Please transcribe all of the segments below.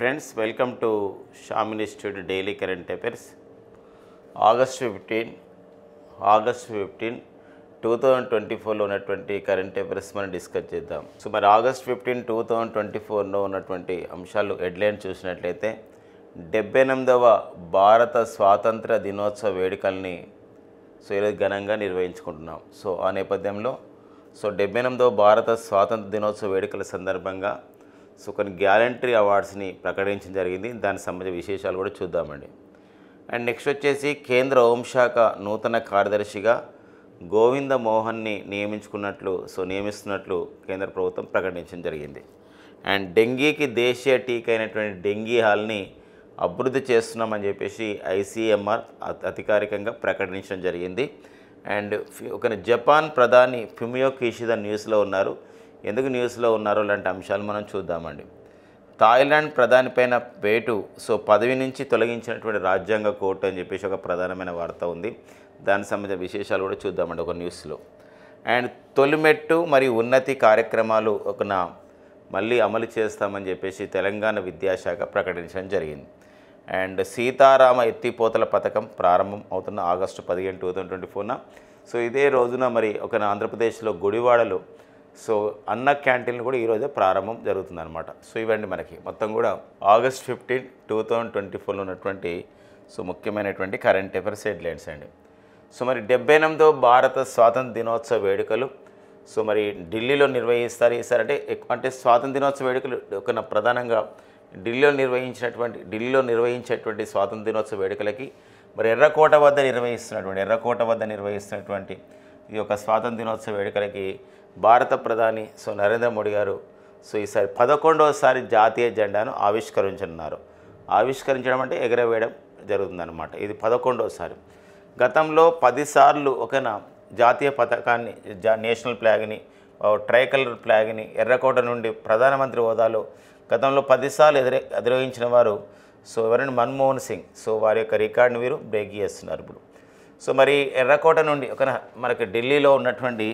friends, welcome to Shamin Institute Daily Current Affairs. August 15, 2024లో ఉన్నటువంటి current affairs మనం discuss చేద్దాం. So మరి August 15, 2024లో ఉన్నటువంటి అంశాలు హెడ్లైన్ చూసినట్లయితే 78వ భారత స్వాతంత్ర దినోత్సవ వేడుకల్ని ఈరోజు ఘనంగా నిర్వహించుకుంటున్నాం. సో ఆ నేపథ్యంలో 78వ భారత స్వాతంత్ర దినోత్సవ వేడుకల సందర్భంగా కొన్ని గ్యాలంటరీ అవార్డ్స్ని ప్రకటించడం జరిగింది. దానికి సంబంధించిన విశేషాలు కూడా చూద్దామండి. అండ్ నెక్స్ట్ వచ్చేసి కేంద్ర హోంశాఖ నూతన కార్యదర్శిగా గోవింద మోహన్ని నియమిస్తున్నట్లు కేంద్ర ప్రభుత్వం ప్రకటించడం జరిగింది. అండ్ డెంగీకి దేశీయ టీకా అయినటువంటి డెంగీ హాల్ని అభివృద్ధి చేస్తున్నామని చెప్పేసి ఐసీఎంఆర్ అధికారికంగా ప్రకటించడం జరిగింది. అండ్ ఒక జపాన్ ప్రధాని ఫుమియో కిషిదా న్యూస్లో ఉన్నారు. ఎందుకు న్యూస్లో ఉన్నారో లాంటి అంశాలు మనం చూద్దామండి. థాయిలాండ్ ప్రధాని పైన వేటు పదవి నుంచి తొలగించినటువంటి రాజ్యాంగ కోర్టు అని చెప్పేసి ఒక ప్రధానమైన వార్త ఉంది. దానికి సంబంధించిన విశేషాలు కూడా చూద్దామండి ఒక న్యూస్లో. అండ్ తొలిమెట్టు మరియు ఉన్నతి కార్యక్రమాలు మళ్ళీ అమలు చేస్తామని చెప్పేసి తెలంగాణ విద్యాశాఖ ప్రకటించడం జరిగింది. అండ్ సీతారామ ఎత్తిపోతల పథకం ప్రారంభం అవుతున్న ఆగస్టు 15, 2024న. ఇదే రోజున మరి ఆంధ్రప్రదేశ్లో గుడివాడలో అన్న క్యాంటీన్లు కూడా ఈరోజే ప్రారంభం జరుగుతుందన్నమాట. ఇవండి మనకి మొత్తం కూడా ఆగస్ట్ 15, 2024లో ఉన్నటువంటి ముఖ్యమైనటువంటి కరెంట్ అఫైర్స్ హెడ్లైన్స్ అండి. మరి 78వ భారత స్వాతంత్ర దినోత్సవ వేడుకలు మరి ఢిల్లీలో నిర్వహిస్తారు. అంటే స్వాతంత్ర దినోత్సవ వేడుకలు ప్రధానంగా ఢిల్లీలో నిర్వహించేటువంటి స్వాతంత్ర దినోత్సవ వేడుకలకి మరి ఎర్రకోట వద్ద నిర్వహిస్తున్నటువంటి ఈ యొక్క స్వాతంత్ర దినోత్సవ వేడుకలకి భారత ప్రధాని నరేంద్ర మోడీ గారు ఈసారి 11వసారి జాతీయ జెండాను ఆవిష్కరించడం అంటే ఎగరవేయడం జరుగుతుందన్నమాట. ఇది 11వసారి. గతంలో 10 సార్లు జాతీయ పతాకాన్ని నేషనల్ ఫ్లాగ్ని ట్రైకలర్ ఫ్లాగ్ని ఎర్రకోట నుండి ప్రధానమంత్రి హోదాలో గతంలో 10 సార్లు అధిరోహించిన వారు ఎవరైనా మన్మోహన్ సింగ్. వారి యొక్క రికార్డుని వీరు బ్రేక్ చేస్తున్నారు ఇప్పుడు. మరి ఎర్రకోట నుండి మనకి ఢిల్లీలో ఉన్నటువంటి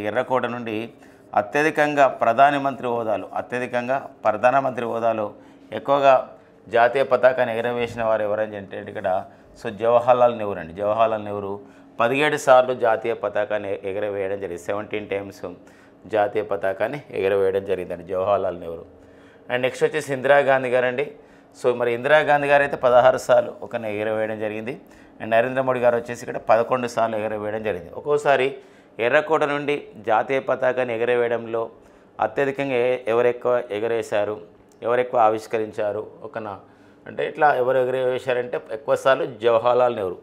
ఎర్రకోట నుండి అత్యధికంగా ప్రధానమంత్రి హోదాలో ఎక్కువగా జాతీయ పతాకాన్ని ఎగరవేసిన వారు ఎవరని అంటే ఇక్కడ జవహర్లాల్ నెహ్రూ 17 సార్లు జాతీయ పతాకాన్ని ఎగరవేయడం జరిగింది. 17 టైమ్స్ జాతీయ పతాకాన్ని ఎగరవేయడం జరిగిందండి జవహర్లాల్ నెహ్రూ. అండ్ నెక్స్ట్ వచ్చేసి ఇందిరాగాంధీ గారండి. మరి ఇందిరాగాంధీ గారు అయితే 16 సార్లు ఎగరవేయడం జరిగింది. అండ్ నరేంద్ర మోడీ గారు వచ్చేసి ఇక్కడ 11 సార్లు ఎగరవేయడం జరిగింది. ఒక్కోసారి ఎర్రకోట నుండి జాతీయ పతాకాన్ని ఎగరవేయడంలో అత్యధికంగా ఎవరు ఎక్కువ ఆవిష్కరించారు అంటే ఇట్లా ఎవరు ఎగరవేశారంటే ఎక్కువసార్లు జవహర్లాల్ నెహ్రూ,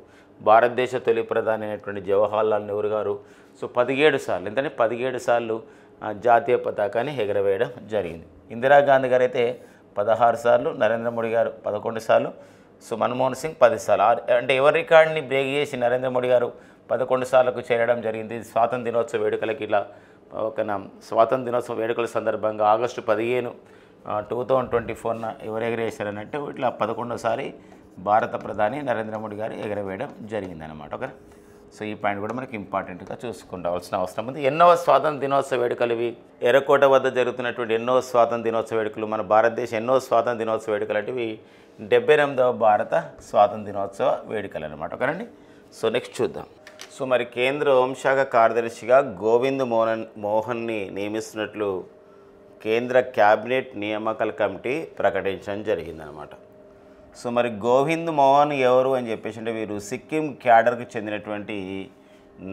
భారతదేశ తొలి ప్రధాని అయినటువంటి జవహర్లాల్ నెహ్రూ గారు 17 సార్లు 17 సార్లు జాతీయ పతాకాన్ని ఎగరవేయడం జరిగింది. ఇందిరాగాంధీ గారు అయితే 16 సార్లు, నరేంద్ర మోడీ గారు 11 సార్లు, మన్మోహన్ సింగ్ 10 సార్లు. అంటే ఎవరి రికార్డుని బ్రేక్ చేసి నరేంద్ర మోడీ గారు 11 సార్లకు చేరడం జరిగింది. స్వాతంత్ర దినోత్సవ వేడుకలకి స్వాతంత్ర దినోత్సవ వేడుకల సందర్భంగా ఆగస్టు 15, 2024న ఎవరు ఎగరేశారనంటే ఇట్లా 11వసారి భారత ప్రధాని నరేంద్ర మోడీ గారు ఎగరవేయడం జరిగిందనమాట. ఓకే. ఈ పాయింట్ కూడా మనకి ఇంపార్టెంట్గా చూసుకోవాల్సిన అవసరం ఉంది. ఎన్నో స్వాతంత్ర దినోత్సవ వేడుకలు ఇవి. ఎర్రకోట వద్ద జరుగుతున్నటువంటి ఎన్నో స్వాతంత్ర దినోత్సవ వేడుకలు, మన భారతదేశం ఎన్నో స్వాతంత్ర దినోత్సవ వేడుకలు అంటే ఇవి 78వ భారత స్వాతంత్ర దినోత్సవ వేడుకలు అనమాట. ఓకేనండి. నెక్స్ట్ చూద్దాం. మరి కేంద్ర హోంశాఖ కార్యదర్శిగా గోవింద్ మోహన్ని నియమిస్తున్నట్లు కేంద్ర క్యాబినెట్ నియామకాల కమిటీ ప్రకటించడం జరిగిందనమాట. మరి గోవింద్ మోహన్ ఎవరు అని చెప్పేసి అంటే వీరు సిక్కిం క్యాడర్కి చెందినటువంటి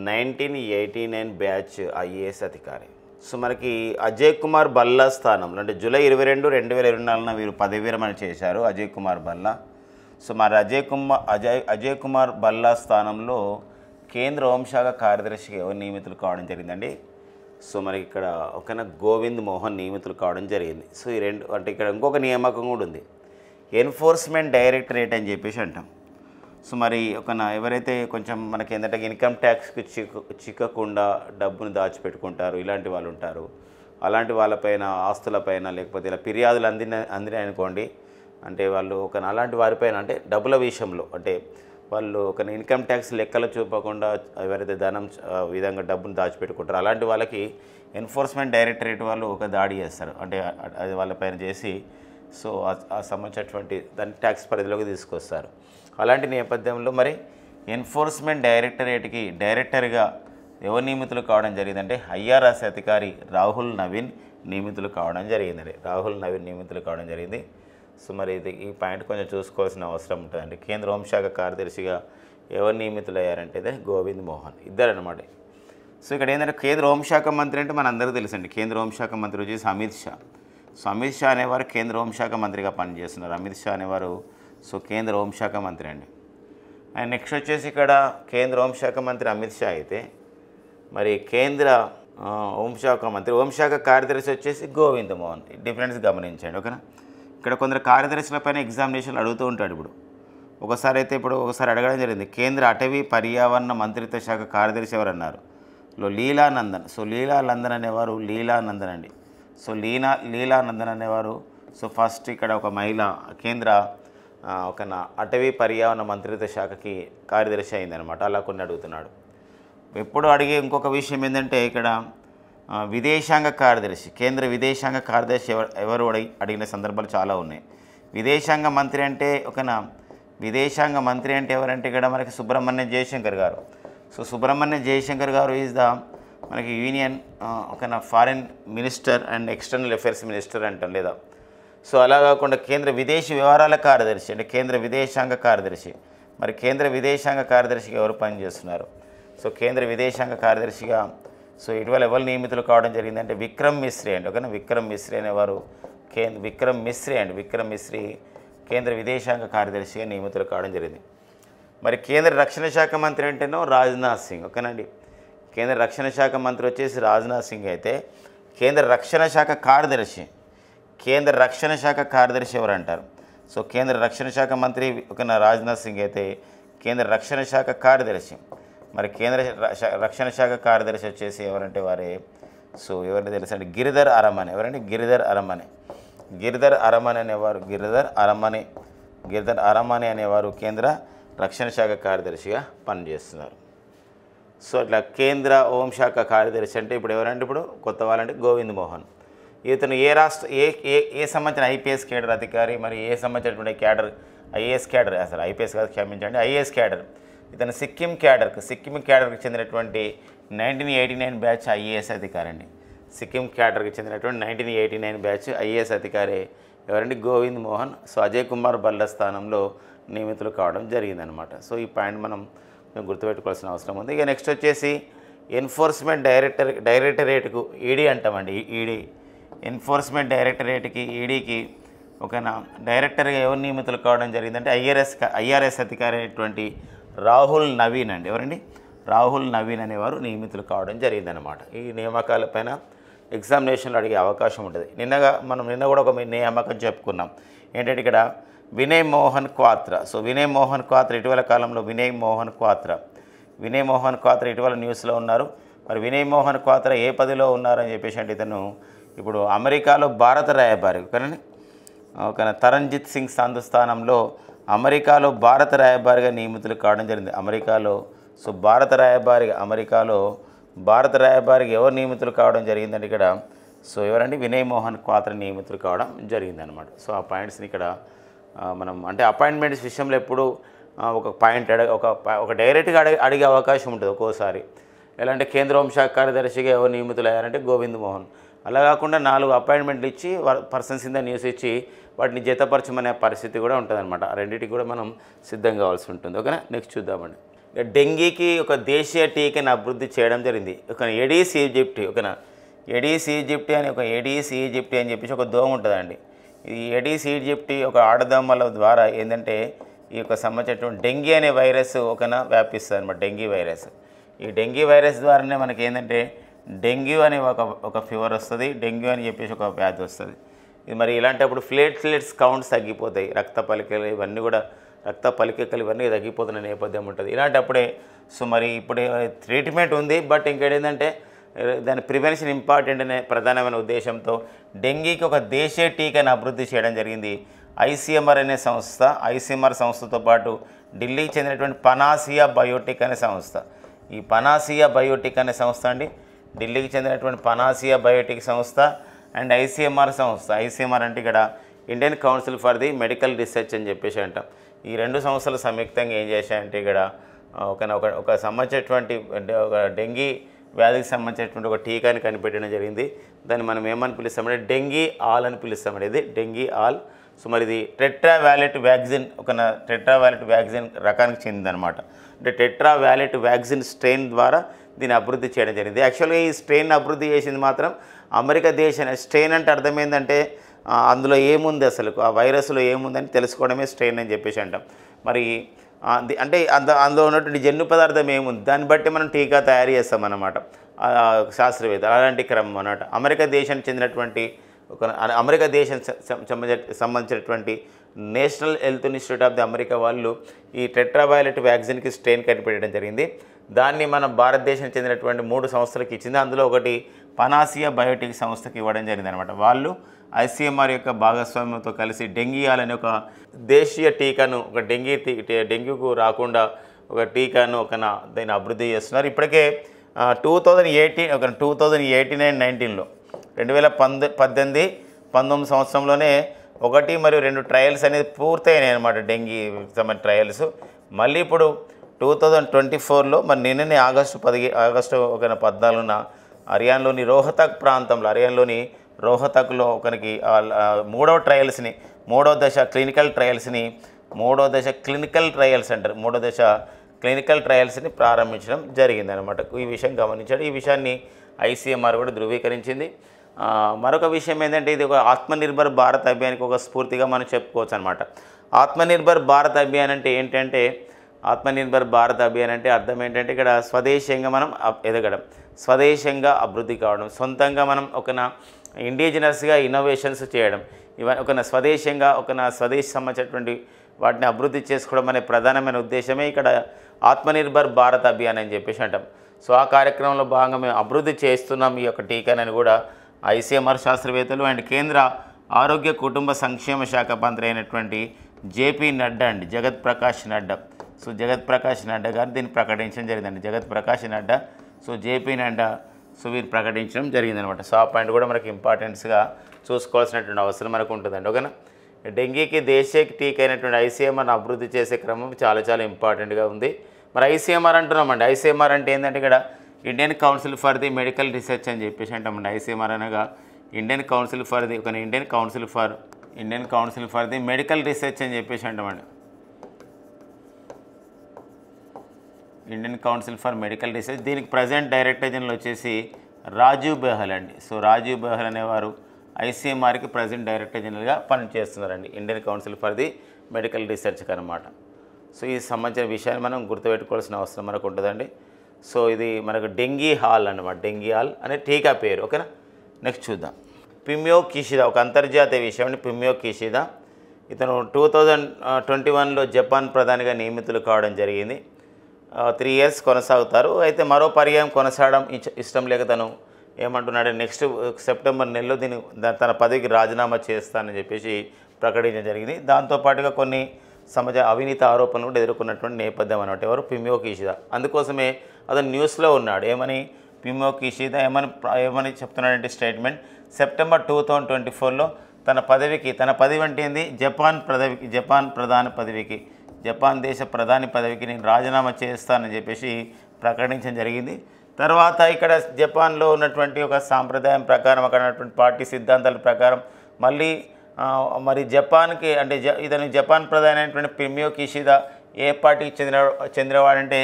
1989 బ్యాచ్ ఐఏఎస్ అధికారి. మనకి అజయ్ కుమార్ బల్లా స్థానంలో అంటే జూలై 22, 2024న వీరు పదవి విరమణ చేశారు అజయ్ కుమార్ బల్లా. మరి అజయ్ కుమార్ బల్లా స్థానంలో కేంద్ర హోంశాఖ కార్యదర్శిగా ఎవరు నియమితులు కావడం జరిగిందండి. మరి ఇక్కడ గోవింద్ మోహన్ నియమితులు కావడం జరిగింది. ఈ రెండు అంటే ఇక్కడ ఇంకొక నియామకం కూడా ఉంది, ఎన్ఫోర్స్మెంట్ డైరెక్టరేట్ అని చెప్పేసి అంటాం. మరి ఎవరైతే కొంచెం మనకి ఏంటంటే ఇన్కమ్ ట్యాక్స్కి చిక్కకుండా డబ్బును దాచిపెట్టుకుంటారు ఇలాంటి వాళ్ళు ఉంటారు. అలాంటి వాళ్ళపైన ఆస్తులపైన లేకపోతే ఇలా ఫిర్యాదులు అందినాయి అనుకోండి, అంటే వాళ్ళు అలాంటి వారిపైన అంటే డబ్బుల విషయంలో అంటే వాళ్ళు ఒక ఇన్కమ్ ట్యాక్స్ లెక్కలు చూపకుండా ఎవరైతే ధనం విధంగా డబ్బును దాచిపెట్టుకుంటారో అలాంటి వాళ్ళకి ఎన్ఫోర్స్మెంట్ డైరెక్టరేట్ వాళ్ళు ఒక దాడి చేస్తారు. అంటే అది వాళ్ళపైన చేసి సో ఆ సంబంధించినటువంటి దాన్ని ట్యాక్స్ పరిధిలోకి తీసుకొస్తారు. అలాంటి నేపథ్యంలో మరి ఎన్ఫోర్స్మెంట్ డైరెక్టరేట్కి డైరెక్టర్గా ఎవరు నియమితులు కావడం జరిగిందంటే ఐఆర్ఎస్ అధికారి రాహుల్ నవీన్ నియమితులు కావడం జరిగిందండి. రాహుల్ నవీన్ నియమితులు కావడం జరిగింది. సో మరి ఇది ఈ పాయింట్ కొంచెం చూసుకోవాల్సిన అవసరం ఉంటుందండి. కేంద్ర హోంశాఖ కార్యదర్శిగా ఎవరు నియమితులయ్యారంటే ఇదే గోవింద్ మోహన్ ఇద్దరు అనమాట. సో ఇక్కడ ఏంటంటే కేంద్ర హోంశాఖ మంత్రి అంటే మన అందరికీ తెలుసండి. కేంద్ర హోంశాఖ మంత్రి వచ్చేసి అమిత్ షా. సో అమిత్ షా అనేవారు కేంద్ర హోంశాఖ మంత్రిగా పనిచేస్తున్నారు. అమిత్ షా అనేవారు సో కేంద్ర హోంశాఖ మంత్రి అండి. అండ్ నెక్స్ట్ వచ్చేసి ఇక్కడ కేంద్ర హోంశాఖ మంత్రి అమిత్ షా అయితే మరి కేంద్ర హోంశాఖ కార్యదర్శి వచ్చేసి గోవింద్ మోహన్. డిఫరెన్స్ గమనించండి, ఓకేనా. ఇక్కడ కొందరు కార్యదర్శులపైన ఎగ్జామినేషన్లు అడుగుతూ ఉంటాడు. ఒకసారి అడగడం జరిగింది, కేంద్ర అటవీ పర్యావరణ మంత్రిత్వ శాఖ కార్యదర్శి ఎవరన్నారు? లీలానందన్. సో లీలానందన్ అనేవారు లీలానందన్ అండి. సో లీలానందన్ అనేవారు సో ఫస్ట్ ఇక్కడ ఒక మహిళ కేంద్ర ఒక అటవీ పర్యావరణ మంత్రిత్వ శాఖకి కార్యదర్శి అయిందనమాట. అలా కొన్ని అడుగుతున్నాడు. ఎప్పుడు అడిగే ఇంకొక విషయం ఏంటంటే ఇక్కడ విదేశాంగ కార్యదర్శి, కేంద్ర విదేశాంగ కార్యదర్శి ఎవరు అడిగిన సందర్భాలు చాలా ఉన్నాయి. విదేశాంగ మంత్రి అంటే ఎవరంటే ఇక్కడ మనకి సుబ్రహ్మణ్యం జయశంకర్ గారు. సో సుబ్రహ్మణ్యం జయశంకర్ గారు ఈజ్ ద మనకి union foreign minister and external affairs minister అంటాం లేదా. సో అలా కాకుండా కేంద్ర విదేశీ వ్యవహారాల కార్యదర్శి అంటే కేంద్ర విదేశాంగ కార్యదర్శి. మరి కేంద్ర విదేశాంగ కార్యదర్శిగా ఎవరు పనిచేస్తున్నారు? సో కేంద్ర విదేశాంగ కార్యదర్శిగా సో ఇటీవల ఎవరు నియమితులు కావడం జరిగిందంటే విక్రమ్ మిశ్రీ అండి, ఓకేనా. విక్రమ్ మిశ్రీ అనేవారు విక్రమ్ మిశ్రీ కేంద్ర విదేశాంగ కార్యదర్శిగా నియమితులు కావడం జరిగింది. మరి కేంద్ర రక్షణ శాఖ మంత్రి అంటేనో రాజ్నాథ్ సింగ్, ఓకేనండి. కేంద్ర రక్షణ శాఖ మంత్రి వచ్చేసి రాజ్నాథ్ సింగ్ అయితే కేంద్ర రక్షణ శాఖ కార్యదర్శి ఎవరు అంటారు? సో కేంద్ర రక్షణ శాఖ మంత్రి ఓకేనా రాజ్నాథ్ సింగ్ అయితే కేంద్ర రక్షణ శాఖ కార్యదర్శి. మరి కేంద్ర రక్షణ శాఖ కార్యదర్శి వచ్చేసి ఎవరంటే వారే సో ఎవరిని తెలుసు అంటే గిరిధర్ అరమనే. ఎవరంటే గిరిధర్ అరమనే అనేవారు కేంద్ర రక్షణ శాఖ కార్యదర్శిగా పనిచేస్తున్నారు. సో అట్లా కేంద్ర హోంశాఖ కార్యదర్శి అంటే ఇప్పుడు ఎవరంటే ఇప్పుడు కొత్త వాళ్ళంటే గోవింద్ మోహన్. ఇతను ఏ సంబంధించిన ఐపీఎస్ కేడర్ అధికారి, మరి ఏ సంబంధించినటువంటి క్యాడర్ ఐఏఎస్ క్యాడర్, అసలు ఐపీఎస్ కాదు క్షమించండి, ఐఏఎస్ క్యాడర్. ఇతను సిక్కిం క్యాడర్కి చెందినటువంటి 1989 బ్యాచ్ ఐఏఎస్ అధికారి అండి. సిక్కిం క్యాడర్కి చెందినటువంటి 1989 బ్యాచ్ ఐఏఎస్ అధికారి ఎవరండి? గోవింద్ మోహన్. సో అజయ్ కుమార్ భల్లా స్థానంలో నియమితులు కావడం జరిగిందనమాట. సో ఈ పాయింట్ మనం గుర్తుపెట్టుకోవాల్సిన అవసరం ఉంది. ఇక నెక్స్ట్ వచ్చేసి ఎన్ఫోర్స్మెంట్ డైరెక్టరేట్కు ఈడీ అంటామండి. ఎన్ఫోర్స్మెంట్ డైరెక్టరేట్కి ఈడీకి ఒక డైరెక్టర్గా ఎవరు నియమితులు కావడం జరిగిందంటే ఐఆర్ఎస్ అధికారి అయినటువంటి రాహుల్ నవీన్ అండి. ఎవరండి? రాహుల్ నవీన్ అనేవారు నియమితులు కావడం జరిగిందనమాట. ఈ నియామకాలపైన ఎగ్జామినేషన్లు అడిగే అవకాశం ఉంటుంది. నిన్న కూడా ఒక నియామకం చెప్పుకున్నాం ఏంటంటే ఇక్కడ వినయ్ మోహన్ క్వాత్రా. సో వినయ్ మోహన్ క్వాత్రా ఇటీవల కాలంలో వినయ్ మోహన్ క్వాత్రా ఇటీవల న్యూస్లో ఉన్నారు. మరి వినయ్ మోహన్ క్వాత్రా ఏ పదవిలో ఉన్నారని చెప్పేసి అంటే ఇతను ఇప్పుడు అమెరికాలో భారత రాయబారి కానీ తరణ్జిత్ సింగ్ సంధు స్థానంలో అమెరికాలో భారత రాయబారిగా నియమితులు కావడం జరిగింది. అమెరికాలో భారత రాయబారిగా ఎవరు నియమితులు కావడం జరిగిందంటే ఇక్కడ సో ఎవరండి? వినయ్ మోహన్ క్వాత్రా నియమితులు కావడం జరిగిందనమాట. సో ఆ పాయింట్స్ని ఇక్కడ మనం అంటే అపాయింట్మెంట్స్ విషయంలో ఎప్పుడు ఒక పాయింట్ ఒక డైరెక్ట్గా అడిగే అవకాశం ఉంటుంది ఒక్కోసారి. ఎలా అంటే కేంద్ర హోంశాఖ కార్యదర్శిగా ఎవరు నియమితులు అయ్యారంటే గోవింద్ మోహన్. అలా కాకుండా 4 అపాయింట్మెంట్లు ఇచ్చి పర్సన్స్ కింద న్యూస్ ఇచ్చి వాటిని జతపరచమనే పరిస్థితి కూడా ఉంటుందన్నమాట. ఆ రెండింటికి కూడా మనం సిద్ధం కావాల్సి ఉంటుంది, ఓకేనా. నెక్స్ట్ చూద్దామండి. డెంగీకి ఒక దేశీయ టీకాని అభివృద్ధి చేయడం జరిగింది. ఒక ఎడీస్ ఈజిప్టి, ఓకేనా. ఎడీస్ ఈజిప్టి అని చెప్పేసి ఒక దోమ ఉంటుందండి. ఈ ఎడీస్ ఈజిప్టి ఒక ఆడదోమల ద్వారా ఏంటంటే ఈ యొక్క సంబంధించినటువంటి డెంగీ అనే వైరస్ వ్యాపిస్తుంది అనమాట. ఈ డెంగీ వైరస్ ద్వారానే మనకి ఏంటంటే డెంగ్యూ అనే ఒక ఫీవర్ వస్తుంది, డెంగ్యూ అని చెప్పేసి ఒక వ్యాధి వస్తుంది. ఇది మరి ఇలాంటప్పుడు ప్లేట్లెట్స్ కౌంట్స్ తగ్గిపోతాయి, రక్త పలికలు ఇవన్నీ తగ్గిపోతున్న నేపథ్యం ఉంటుంది. ఇలాంటప్పుడే సో మరి ఇప్పుడు ట్రీట్మెంట్ ఉంది, బట్ ఇంకేంటంటే దాని ప్రివెన్షన్ ఇంపార్టెంట్ అనే ప్రధానమైన ఉద్దేశంతో డెంగీకి ఒక దేశీయ టీకాను అభివృద్ధి చేయడం జరిగింది. ఐసీఎంఆర్ అనే సంస్థ, ఐసీఎంఆర్ సంస్థతో పాటు ఢిల్లీకి చెందినటువంటి పనాసియా బయోటెక్ అనే సంస్థ. ఈ పనాసియా బయోటెక్ అనే సంస్థ అండి, ఢిల్లీకి చెందినటువంటి పనాసియా బయోటెక్ సంస్థ అండ్ ఐసీఎంఆర్ సంస్థ. ఐసీఎంఆర్ అంటే ఇక్కడ Indian council for the medical research అని చెప్పేసి అంటాం. ఈ రెండు సంస్థలు సంయుక్తంగా ఏం చేశాయంటే ఇక్కడ ఒక సంబంధించినటువంటి ఒక డెంగీ వ్యాధికి సంబంధించినటువంటి ఒక టీకాని కనిపెట్టడం జరిగింది. దాన్ని మనం ఏమని పిలుస్తామంటే డెంగీ ఆల్ అని పిలుస్తామండి. ఇది డెంగీ ఆల్. సో మరి ఇది టెట్రావాలెట్ వ్యాక్సిన్, ఒక టెట్రావాలెట్ వ్యాక్సిన్ రకానికి చెందిందనమాట. అంటే టెట్రావాలెట్ వ్యాక్సిన్ స్ట్రెయిన్ ద్వారా దీన్ని అభివృద్ధి చేయడం జరిగింది. యాక్చువల్గా ఈ స్ట్రెయిన్ అభివృద్ధి చేసింది మాత్రం అమెరికా దేశం. స్ట్రెయిన్ అంటే అర్థమైందంటే అందులో ఏముంది, అసలు ఆ వైరస్లో ఏముందని తెలుసుకోవడమే స్ట్రెయిన్ అని చెప్పేసి అంటాం. మరి అంటే అందులో ఉన్నటువంటి జన్యు పదార్థం ఏముంది దాన్ని బట్టి మనం టీకా తయారు చేస్తామన్నమాట శాస్త్రవేత్త. అలాంటి క్రమం అన్నమాట. అమెరికా దేశానికి చెందినటువంటి అమెరికా దేశం సంబంధించినటువంటి national health institute of the America వాళ్ళు ఈ టెట్రావాలెట్ వ్యాక్సిన్కి స్ట్రెయిన్ కనిపెట్టడం జరిగింది. దాన్ని మన భారతదేశానికి చెందినటువంటి 3 సంస్థలకు ఇచ్చింది. అందులో ఒకటి పనాసియా బయోటెక్ సంస్థకి ఇవ్వడం జరిగింది అనమాట. వాళ్ళు ఐసీఎంఆర్ యొక్క భాగస్వామ్యంతో కలిసి డెంగీయాల్ అనే ఒక దేశీయ టీకాను, ఒక డెంగ్యూకు రాకుండా ఒక టీకాను దాన్ని అభివృద్ధి చేస్తున్నారు. ఇప్పటికే 2018-19లో 2018-19 సంవత్సరంలోనే 1 మరియు 2 ట్రయల్స్ అనేది పూర్తయినాయి అనమాట, డెంగీ సంబంధించిన ట్రయల్స్. మళ్ళీ ఇప్పుడు 2024లో మరి నిన్ననే ఆగస్టు 14న హర్యానాలోని రోహతక్ ప్రాంతంలో, రోహతక్లో ఒకరికి 3వ ట్రయల్స్ని, 3వ దశ క్లినికల్ ట్రయల్స్ని, 3వ దశ క్లినికల్ ట్రయల్స్ అంటారు, 3వ దశ క్లినికల్ ట్రయల్స్ని ప్రారంభించడం జరిగిందనమాట. ఈ విషయం గమనించాడు. ఈ విషయాన్ని ఐసీఎంఆర్ కూడా ధృవీకరించింది. మరొక విషయం ఏంటంటే ఇది ఒక ఆత్మనిర్భర్ భారత్ అభియాన్కి ఒక స్ఫూర్తిగా మనం చెప్పుకోవచ్చు అనమాట. ఆత్మనిర్భర్ భారత్ అభియాన్ అంటే ఏంటంటే, ఆత్మనిర్భర్ భారత్ అభియాన్ అంటే అర్థం ఏంటంటే ఇక్కడ స్వదేశంగా మనం ఎదగడం, స్వదేశంగా అభివృద్ధి కావడం, సొంతంగా మనం ఇండిజినస్గా ఇన్నోవేషన్స్ చేయడం, ఇవన్నీ స్వదేశంగా స్వదేశ సంబంధించినటువంటి వాటిని అభివృద్ధి చేసుకోవడం అనే ప్రధానమైన ఉద్దేశమే ఇక్కడ ఆత్మనిర్భర్ భారత్ అభియాన్ అని చెప్పేసి అంటాం. సో ఆ కార్యక్రమంలో భాగంగా మేము అభివృద్ధి చేస్తున్నాం ఈ యొక్క టీకానని కూడా ఐసీఎంఆర్ శాస్త్రవేత్తలు అండ్ కేంద్ర ఆరోగ్య కుటుంబ సంక్షేమ శాఖ మంత్రి అయినటువంటి జేపీ నడ్డా అండి, జగత్ ప్రకాష్ నడ్డా. సో జగత్ ప్రకాష్ నడ్డా గారు దీన్ని ప్రకటించడం జరిగిందండి. జగత్ Prakash Nadda, so JP Nadda, so వీరు ప్రకటించడం జరిగిందనమాట. సో ఆ పాయింట్ కూడా మనకి ఇంపార్టెన్స్గా చూసుకోవాల్సినటువంటి అవసరం మనకు ఉంటుందండి. ఓకేనా. డెంగీకి దేశీయ టీకా అయినటువంటి ఐసీఎంఆర్ని అభివృద్ధి చేసే క్రమం చాలా ఇంపార్టెంట్గా ఉంది. మరి ఐసీఎంఆర్ అంటున్నామండి. ఐసీఎంఆర్ అంటే ఏంటంటే ఇక్కడ Indian council for the medical research అని చెప్పేసి అంటామండి. ఐసీఎంఆర్ అనగా Indian council for the medical research అని చెప్పేసి అంటామండి. Indian council for medical research. దీనికి ప్రజెంట్ డైరెక్టర్ జనరల్ వచ్చేసి రాజీవ్ బెహల్ అండి. సో రాజీవ్ బెహల్ అనేవారు ఐసీఎంఆర్కి ప్రజెంట్ డైరెక్టర్ జనరల్గా పనిచేస్తున్నారండి, Indian council for the medical రీసెర్చ్కి అనమాట. సో ఈ సంబంధించిన విషయాన్ని మనం గుర్తుపెట్టుకోవాల్సిన అవసరం మనకు ఉంటుందండి. సో ఇది మనకు డెంగీ హాల్ అన్నమాట. డెంగీ హాల్ అనే టీకా పేరు. ఓకేనా. నెక్స్ట్ చూద్దాం. పిమియో కిషిదా, ఒక అంతర్జాతీయ విషయం అండి. పిమియో కిషిదా ఇతను 2021లో జపాన్ ప్రధానిగా నియమితులు కావడం జరిగింది. 3 years కొనసాగుతారు. అయితే మరో పర్యాయం కొనసాగడం ఇష్టం లేక తను ఏమంటున్నాడు, నెక్స్ట్ సెప్టెంబర్ నెలలో తన పదవికి రాజీనామా చేస్తానని చెప్పేసి ప్రకటించడం జరిగింది. దాంతోపాటుగా కొన్ని సమాజ అవినీతి ఆరోపణలు కూడా ఎదుర్కొన్నటువంటి నేపథ్యం అన్నమాట. ఎవరు? పిమియో కిషిదా. అందుకోసమే అతను న్యూస్లో ఉన్నాడు. ఏమని పిమియో కిషిదా ఏమని చెప్తున్నాడంటే స్టేట్మెంట్, సెప్టెంబర్ 2024లో తన పదవి అంటే ఏంది, జపాన్ దేశ ప్రధాని పదవికి నేను రాజీనామా చేస్తానని చెప్పేసి ప్రకటించడం జరిగింది. తర్వాత ఇక్కడ జపాన్లో ఉన్నటువంటి ఒక సాంప్రదాయం ప్రకారం, అక్కడ ఉన్నటువంటి పార్టీ సిద్ధాంతాల ప్రకారం మరి జపాన్కి అంటే ఇతను జపాన్ ప్రధాని అయినటువంటి పిమియో కిషిదా ఏ పార్టీకి చెందినవాడంటే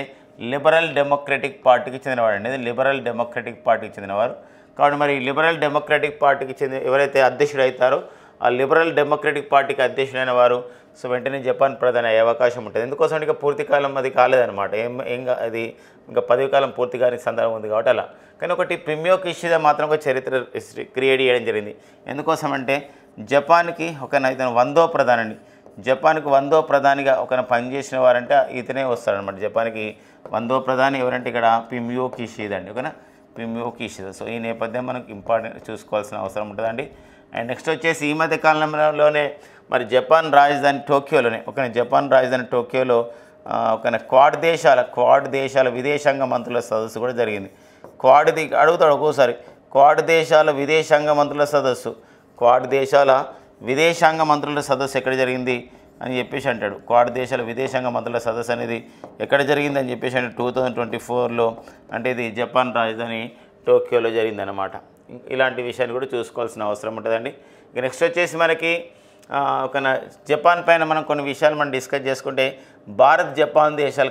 లిబరల్ డెమోక్రటిక్ పార్టీకి చెందినవాడండి. ఇది లిబరల్ డెమోక్రటిక్ పార్టీకి చెందినవారు. కాబట్టి మరి లిబరల్ డెమోక్రటిక్ పార్టీకి ఎవరైతే అధ్యక్షుడు అవుతారో ఆ లిబరల్ డెమోక్రటిక్ పార్టీకి అధ్యక్షుడైన వారు సో వెంటనే జపాన్ ప్రధాని అయ్యే అవకాశం ఉంటుంది. ఎందుకోసం ఇక పూర్తికాలం అది కాలేదన్నమాట. అది ఇంకా పదవి కాలం పూర్తి కాని సందర్భం ఉంది కాబట్టి అలా. కానీ ఒకటి పిమియో కిషిదా మాత్రం ఒక చరిత్ర క్రియేట్ చేయడం జరిగింది. ఎందుకోసం అంటే జపాన్కి ఇతను 100వ ప్రధాని అండి. జపాన్కి 100వ ప్రధానిగా పనిచేసిన వారంటే ఇతనే వస్తారనమాట. జపాన్కి 100వ ప్రధాని ఎవరంటే ఇక్కడ పిమియో కిషిదా అండి. ఓకేనా, పిమియో కిషిదా. సో ఈ నేపథ్యం మనకు ఇంపార్టెంట్ చూసుకోవాల్సిన అవసరం ఉంటుందండి. అండ్ నెక్స్ట్ వచ్చేసి ఈ మధ్య కాలంలోనే మరి జపాన్ రాజధాని టోక్యోలోనే జపాన్ రాజధాని టోక్యోలో ఒక క్వాడ్ దేశాల విదేశాంగ మంత్రుల సదస్సు కూడా జరిగింది. అడుగుతాడు ఒక్కోసారి క్వాడ్ దేశాల విదేశాంగ మంత్రుల సదస్సు, క్వాడ్ దేశాల విదేశాంగ మంత్రుల సదస్సు ఎక్కడ జరిగింది అని చెప్పేసి అంటాడు. క్వాడ్ దేశాల విదేశాంగ మంత్రుల సదస్సు అనేది ఎక్కడ జరిగింది అని చెప్పేసి అంటే 2024లో, అంటే ఇది జపాన్ రాజధాని టోక్యోలో జరిగిందనమాట. ఇలాంటి విషయాన్ని కూడా చూసుకోవాల్సిన అవసరం ఉంటుందండి. ఇక నెక్స్ట్ వచ్చేసి మనకి జపాన్ పైన మనం కొన్ని విషయాలు మనం డిస్కస్ చేసుకుంటే, భారత్ జపాన్ దేశాలు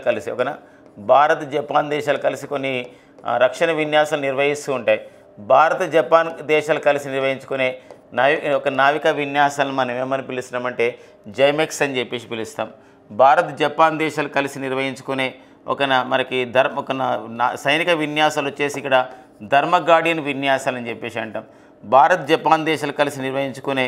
కలిసి కొన్ని రక్షణ విన్యాసాలు నిర్వహిస్తూ ఉంటాయి. భారత జపాన్ దేశాలు కలిసి నిర్వహించుకునే నావికా విన్యాసాలను మనం ఏమని పిలుస్తున్నామంటే జైమెక్స్ అని చెప్పేసి పిలుస్తాం. భారత్ జపాన్ దేశాలు కలిసి నిర్వహించుకునే సైనిక విన్యాసాలు వచ్చేసి ఇక్కడ ధర్మ గార్డియన్ విన్యాసాలు అని చెప్పేసి అంటాం. భారత్ జపాన్ దేశాలు కలిసి నిర్వహించుకునే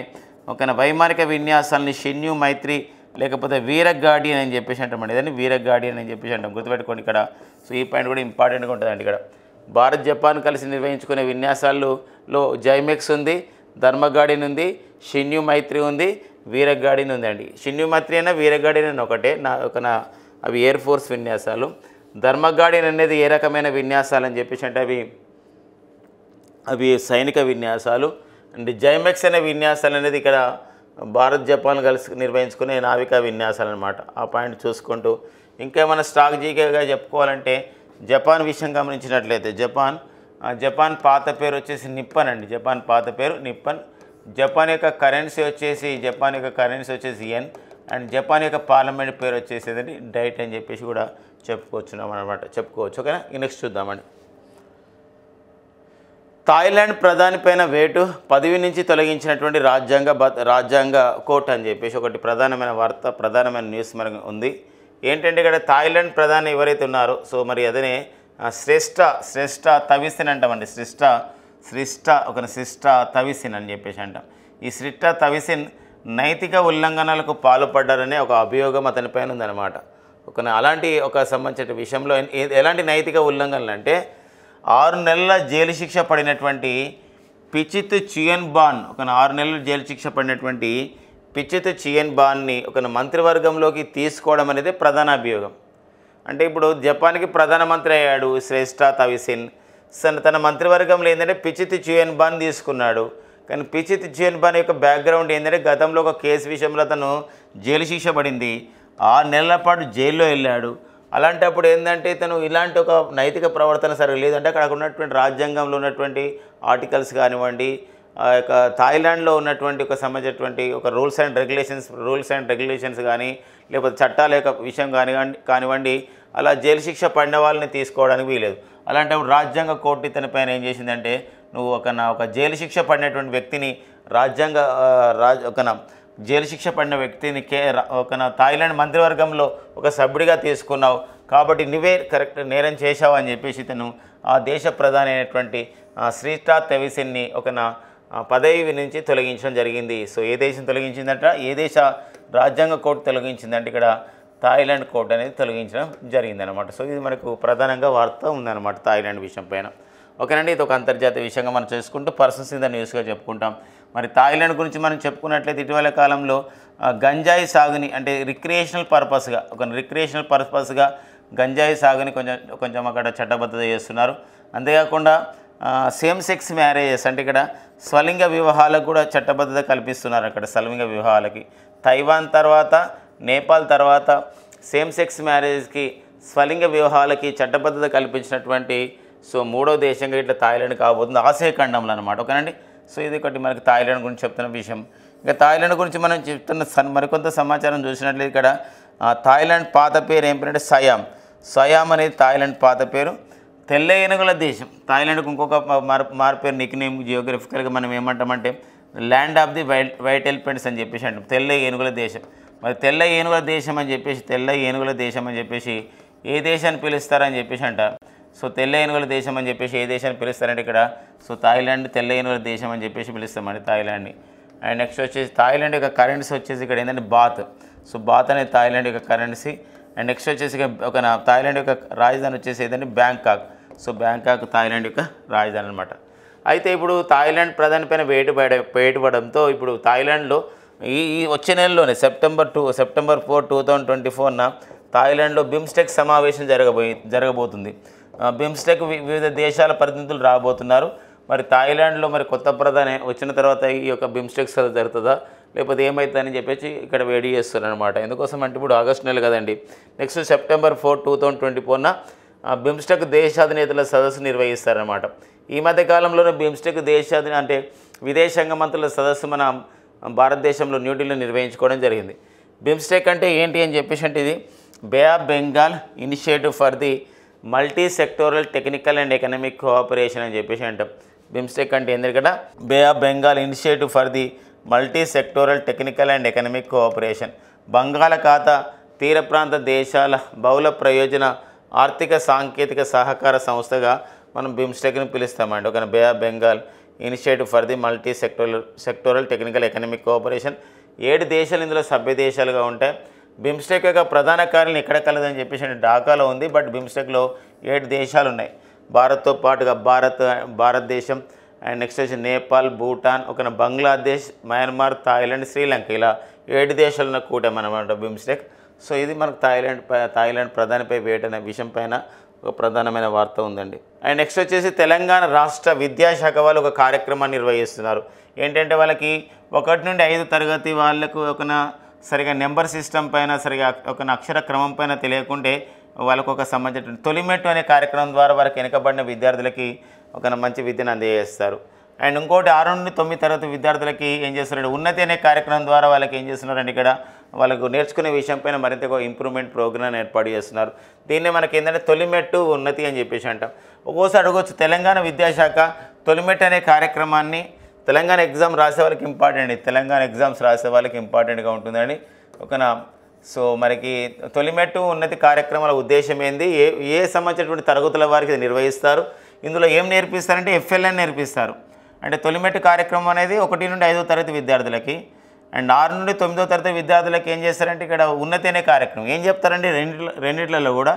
వైమానిక విన్యాసాలని షిన్యూ మైత్రి లేకపోతే వీర గార్డియన్ అని చెప్పేసి అంటామండి. దాన్ని వీర గార్డియన్ అని చెప్పేసి అంటాం, గుర్తుపెట్టుకోండి ఇక్కడ. సో ఈ పాయింట్ కూడా ఇంపార్టెంట్గా ఉంటుందండి. ఇక్కడ భారత్ జపాన్ కలిసి నిర్వహించుకునే విన్యాసాలలో జైమెక్స్ ఉంది, ధర్మ గార్డియన్ ఉంది, షిన్యూ మైత్రి ఉంది, వీర గార్డియన్ ఉందండి. షిన్యూ మైత్రి అయినా వీర గార్డియన్ అయినా ఒకటే, అవి ఎయిర్ ఫోర్స్ విన్యాసాలు. ధర్మ గార్డియన్ అనేది ఏ రకమైన విన్యాసాలు అని చెప్పేసి అంటే అవి సైనిక విన్యాసాలు. అండ్ జైమెక్స్ అనే విన్యాసాలు అనేది ఇక్కడ భారత్ జపాన్ కలిసి నిర్వహించుకునే నావికా విన్యాసాలు అనమాట. ఆ పాయింట్ చూసుకుంటూ ఇంకేమైనా స్ట్రాటజీగా చెప్పుకోవాలంటే జపాన్ విషయం గమనించినట్లయితే జపాన్ పాత పేరు వచ్చేసి నిప్పన్ అండి. జపాన్ పాత పేరు నిప్పన్. జపాన్ యొక్క కరెన్సీ వచ్చేసి యెన్. అండ్ జపాన్ యొక్క పార్లమెంట్ పేరు వచ్చేసేదండి డైట్ అని చెప్పేసి కూడా చెప్పుకోవచ్చు. ఓకేనా. నెక్స్ట్ చూద్దామండి. థాయిలాండ్ ప్రధాని పైన వేటు, పదవి నుంచి తొలగించినటువంటి రాజ్యాంగ కోర్టు అని చెప్పేసి ఒకటి ప్రధానమైన న్యూస్ మనకు ఉంది. ఏంటంటే ఇక్కడ థాయిలాండ్ ప్రధాని ఎవరైతే ఉన్నారో, సో మరి అదనే శ్రేష్ఠ తవిసిన్ అంటామండి. శ్రేష్ఠ తవిసిన్ అని చెప్పేసి అంటాం. ఈ శ్రేష్ఠ తవిసిన్ నైతిక ఉల్లంఘనలకు పాల్పడ్డారనే ఒక అభియోగం అతని పైన ఉందన్నమాట. అలాంటి సంబంధించిన విషయంలో ఎలాంటి నైతిక ఉల్లంఘనలు అంటే 6 నెలల జైలు శిక్ష పడినటువంటి పిచిత్ చియన్బాన్ 6 నెలల జైలు శిక్ష పడినటువంటి పిచిత్ చియన్బాన్ని మంత్రివర్గంలోకి తీసుకోవడం అనేది ప్రధాన అభియోగం. అంటే ఇప్పుడు జపాన్కి ప్రధానమంత్రి అయ్యాడు శ్రేష్ఠ తవిసిన్. తన మంత్రివర్గంలో ఏంటంటే పిచిత్ చియన్బాన్ తీసుకున్నాడు. కానీ పిచిత్ చియన్బాన్ యొక్క బ్యాక్గ్రౌండ్ ఏంటంటే గతంలో ఒక కేసు విషయంలో అతను జైలు శిక్ష పడింది, 6 నెలల పాటు జైల్లో వెళ్ళాడు. అలాంటప్పుడు ఏంటంటే ఇతను ఇలాంటి ఒక నైతిక ప్రవర్తన సరిగ్గా లేదంటే అక్కడ ఉన్నటువంటి రాజ్యాంగంలో ఉన్నటువంటి ఆర్టికల్స్ కానివ్వండి, ఆ యొక్క థాయిలాండ్లో ఉన్నటువంటి సంబంధించినటువంటి రూల్స్ అండ్ రెగ్యులేషన్స్ కానీ లేకపోతే చట్టాల యొక్క విషయం కానివ్వండి, అలా జైలు శిక్ష పడిన వాళ్ళని తీసుకోవడానికి వీలేదు. అలాంటప్పుడు రాజ్యాంగ కోర్టు ఇతని పైన ఏం చేసిందంటే, నువ్వు ఒక జైలు శిక్ష పడినటువంటి వ్యక్తిని జైలు శిక్ష పడిన వ్యక్తిని థాయిలాండ్ మంత్రివర్గంలో ఒక సభ్యుడిగా తీసుకున్నావు కాబట్టి నువ్వే కరెక్ట్ నేరం చేశావు అని చెప్పేసి ఇతను ఆ దేశ ప్రధాని అయినటువంటి శ్రేష్ఠ తవిసిన్ని పదవి నుంచి తొలగించడం జరిగింది. సో ఏ దేశం తొలగించిందంట, ఏ దేశ రాజ్యాంగ కోర్టు తొలగించిందంటే ఇక్కడ థాయిలాండ్ కోర్టు అనేది తొలగించడం జరిగిందనమాట. సో ఇది మనకు ప్రధానంగా వార్త ఉందన్నమాట థాయిలాండ్ విషయం పైన. ఓకేనండి, ఇది ఒక అంతర్జాతీయ విషయంగా మనం చేసుకుంటూ పర్సన్స్ ఇన్ ద న్యూస్గా చెప్పుకుంటాం. మరి థాయిలాండ్ గురించి మనం చెప్పుకున్నట్లయితే ఇటీవల కాలంలో గంజాయి సాగుని అంటే రిక్రియేషనల్ పర్పస్గా గంజాయి సాగుని కొంచెం అక్కడ చట్టబద్ధత చేస్తున్నారు. అంతేకాకుండా సేమ్ సెక్స్ మ్యారేజెస్ అంటే ఇక్కడ స్వలింగ వివాహాలకు కూడా చట్టబద్ధత కల్పిస్తున్నారు. అక్కడ స్వలింగ వివాహాలకి తైవాన్ తర్వాత నేపాల్ తర్వాత సేమ్ సెక్స్ మ్యారేజ్కి స్వలింగ వివాహాలకి చట్టబద్ధత కల్పించినటువంటి మూడో దేశంగా ఇట్లా థాయిలాండ్ కాబోతుంది ఆసియా ఖండంలో అనమాట. ఓకేనండి. సో ఇది ఒకటి మనకి థాయిలాండ్ గురించి చెప్తున్న విషయం. ఇంకా థాయిలాండ్ గురించి మనం చెప్తున్న మరికొంత సమాచారం చూసినట్లయితే ఇక్కడ థాయిలాండ్ పాత పేరు ఏం పేరు అంటే సయామ్ అనేది థాయిలాండ్ పాత పేరు. తెల్ల ఏనుగుల దేశం. థాయిలాండ్కి ఇంకొక మారుపేరు నిక్నేమ్ జియోగ్రఫికల్గా మనం ఏమంటామంటే land of the white elephants అని చెప్పేసి అంటాం. తెల్ల ఏనుగుల దేశం. మరి తెల్ల ఏనుగుల దేశం అని చెప్పేసి ఏ దేశాన్ని పిలుస్తారని చెప్పేసి అంటారు. సో తెల్ల ఏనుగుల దేశం అని చెప్పేసి ఏ దేశాన్ని పిలుస్తారంటే ఇక్కడ థాయిలాండ్ తెల్ల ఏనుగుల దేశం అని చెప్పేసి పిలుస్తామండి థాయిలాండ్ని. అండ్ నెక్స్ట్ వచ్చేసి థాయిలాండ్ యొక్క కరెన్సీ వచ్చేసి ఇక్కడ ఏంటంటే బాత్. బాత్ అనేది థాయిలాండ్ యొక్క కరెన్సీ. అండ్ నెక్స్ట్ వచ్చేసి థాయిలాండ్ యొక్క రాజధాని వచ్చేసి ఏదంటే బ్యాంకాక్. బ్యాంకాక్ థాయిలాండ్ యొక్క రాజధాని అనమాట. అయితే ఇప్పుడు థాయిలాండ్ ప్రధాని పైన వేటు పడంతో ఇప్పుడు థాయిలాండ్లో ఈ వచ్చే నెలలోనే సెప్టెంబర్ 4, 2024న థాయిలాండ్లో బిమ్స్టెక్ సమావేశం జరగబోతుంది. బిమ్స్టెక్ వివిధ దేశాల ప్రతినిధులు రాబోతున్నారు. మరి థాయిలాండ్లో మరి కొత్త ప్రధాని వచ్చిన తర్వాత ఈ యొక్క బిమ్స్టెక్ సభ జరుగుతుందా లేకపోతే ఏమవుతుందని చెప్పేసి ఇక్కడ వేడి చేస్తున్నారు అనమాట. ఎందుకోసం అంటే ఇప్పుడు ఆగస్టు నెల కదండి, నెక్స్ట్ సెప్టెంబర్ 4, 2024న బిమ్స్టెక్ దేశాధినేతల సదస్సు నిర్వహిస్తారనమాట. ఈ మధ్య కాలంలోనే బిమ్స్టెక్ అంటే విదేశాంగ మంత్రుల సదస్సు మన భారతదేశంలో న్యూఢిల్లీలో నిర్వహించుకోవడం జరిగింది. బిమ్స్టెక్ అంటే ఏంటి అని చెప్పేసి అంటే ఇది bay of Bengal initiative for the multi sectoral technical and economic cooperation అని చెప్పేసి అంటాం. బిమ్స్టెక్ అంటే ఎందుకంటే bay of Bengal initiative for the multi sectoral technical and economic cooperation, బంగాళాఖాత తీర ప్రాంత దేశాల బహుళ ప్రయోజన ఆర్థిక సాంకేతిక సహకార సంస్థగా మనం బిమ్స్టెక్ని పిలుస్తామండి. ఒక bay of Bengal initiative for the multi sectoral technical economic cooperation. 7 దేశాలు ఇందులో సభ్య దేశాలుగా ఉంటాయి. బిమ్స్టెక్ యొక్క ప్రధాన కార్యాలయం ఎక్కడ కలదని చెప్పేసి ఢాకాలో ఉంది. బట్ బిమ్స్టెక్లో 7 దేశాలు ఉన్నాయి. భారత్తో పాటుగా భారతదేశం అండ్ నెక్స్ట్ వచ్చి నేపాల్, భూటాన్, ఒక బంగ్లాదేశ్, మయన్మార్, థాయిలాండ్, శ్రీలంక, ఇలా 7 దేశాలను కూటాం అన్నమాట బిమ్స్టెక్. సో ఇది మనకు థాయిలాండ్ ప్రధానిపై వేటు అనే విషయం పైన ఒక ప్రధానమైన వార్త ఉందండి. అండ్ నెక్స్ట్ వచ్చేసి తెలంగాణ రాష్ట్ర విద్యాశాఖ వాళ్ళు ఒక కార్యక్రమాన్ని నిర్వహిస్తున్నారు. ఏంటంటే వాళ్ళకి 1 నుండి 5 తరగతి వాళ్ళకు సరిగా నెంబర్ సిస్టమ్ పైన సరిగా అక్షర క్రమం పైన తెలియకుంటే వాళ్ళకు ఒక సంబంధించిన తొలిమెట్టు అనే కార్యక్రమం ద్వారా వారికి వెనుకబడిన విద్యార్థులకి ఒక మంచి విద్యను అందజేస్తారు. అండ్ ఇంకోటి 6 నుండి 9 తరగతి విద్యార్థులకి ఏం చేస్తున్నారంటే ఉన్నతి అనే కార్యక్రమం ద్వారా వాళ్ళకి ఏం చేస్తున్నారంటే ఇక్కడ వాళ్ళకు నేర్చుకునే విషయం పైన మరింత ఇంప్రూవ్మెంట్ ప్రోగ్రామ్ ఏర్పాటు చేస్తున్నారు. దీన్నే మనకి ఏంటంటే తొలిమెట్టు ఉన్నతి అని చెప్పేసి అంటాం. ఒక్కోసారి అడగవచ్చు తెలంగాణ విద్యాశాఖ తొలిమెట్టు అనే కార్యక్రమాన్ని తెలంగాణ ఎగ్జామ్ రాసే వాళ్ళకి ఇంపార్టెంట్, తెలంగాణ ఎగ్జామ్స్ రాసే వాళ్ళకి ఇంపార్టెంట్గా ఉంటుందండి. సో మనకి తొలిమెట్టు ఉన్నతి కార్యక్రమాల ఉద్దేశం ఏంది, ఏ సంబంధించినటువంటి తరగతుల వారికి నిర్వహిస్తారు, ఇందులో ఏం నేర్పిస్తారంటే FLN నేర్పిస్తారు. అంటే తొలిమెట్టు కార్యక్రమం అనేది 1 నుండి 5వ తరగతి విద్యార్థులకి అండ్ 6 నుండి 9వ తరగతి విద్యార్థులకి ఏం చేస్తారంటే ఇక్కడ ఉన్నతి అనే కార్యక్రమం ఏం చెప్తారంటే రెండిట్లలో కూడా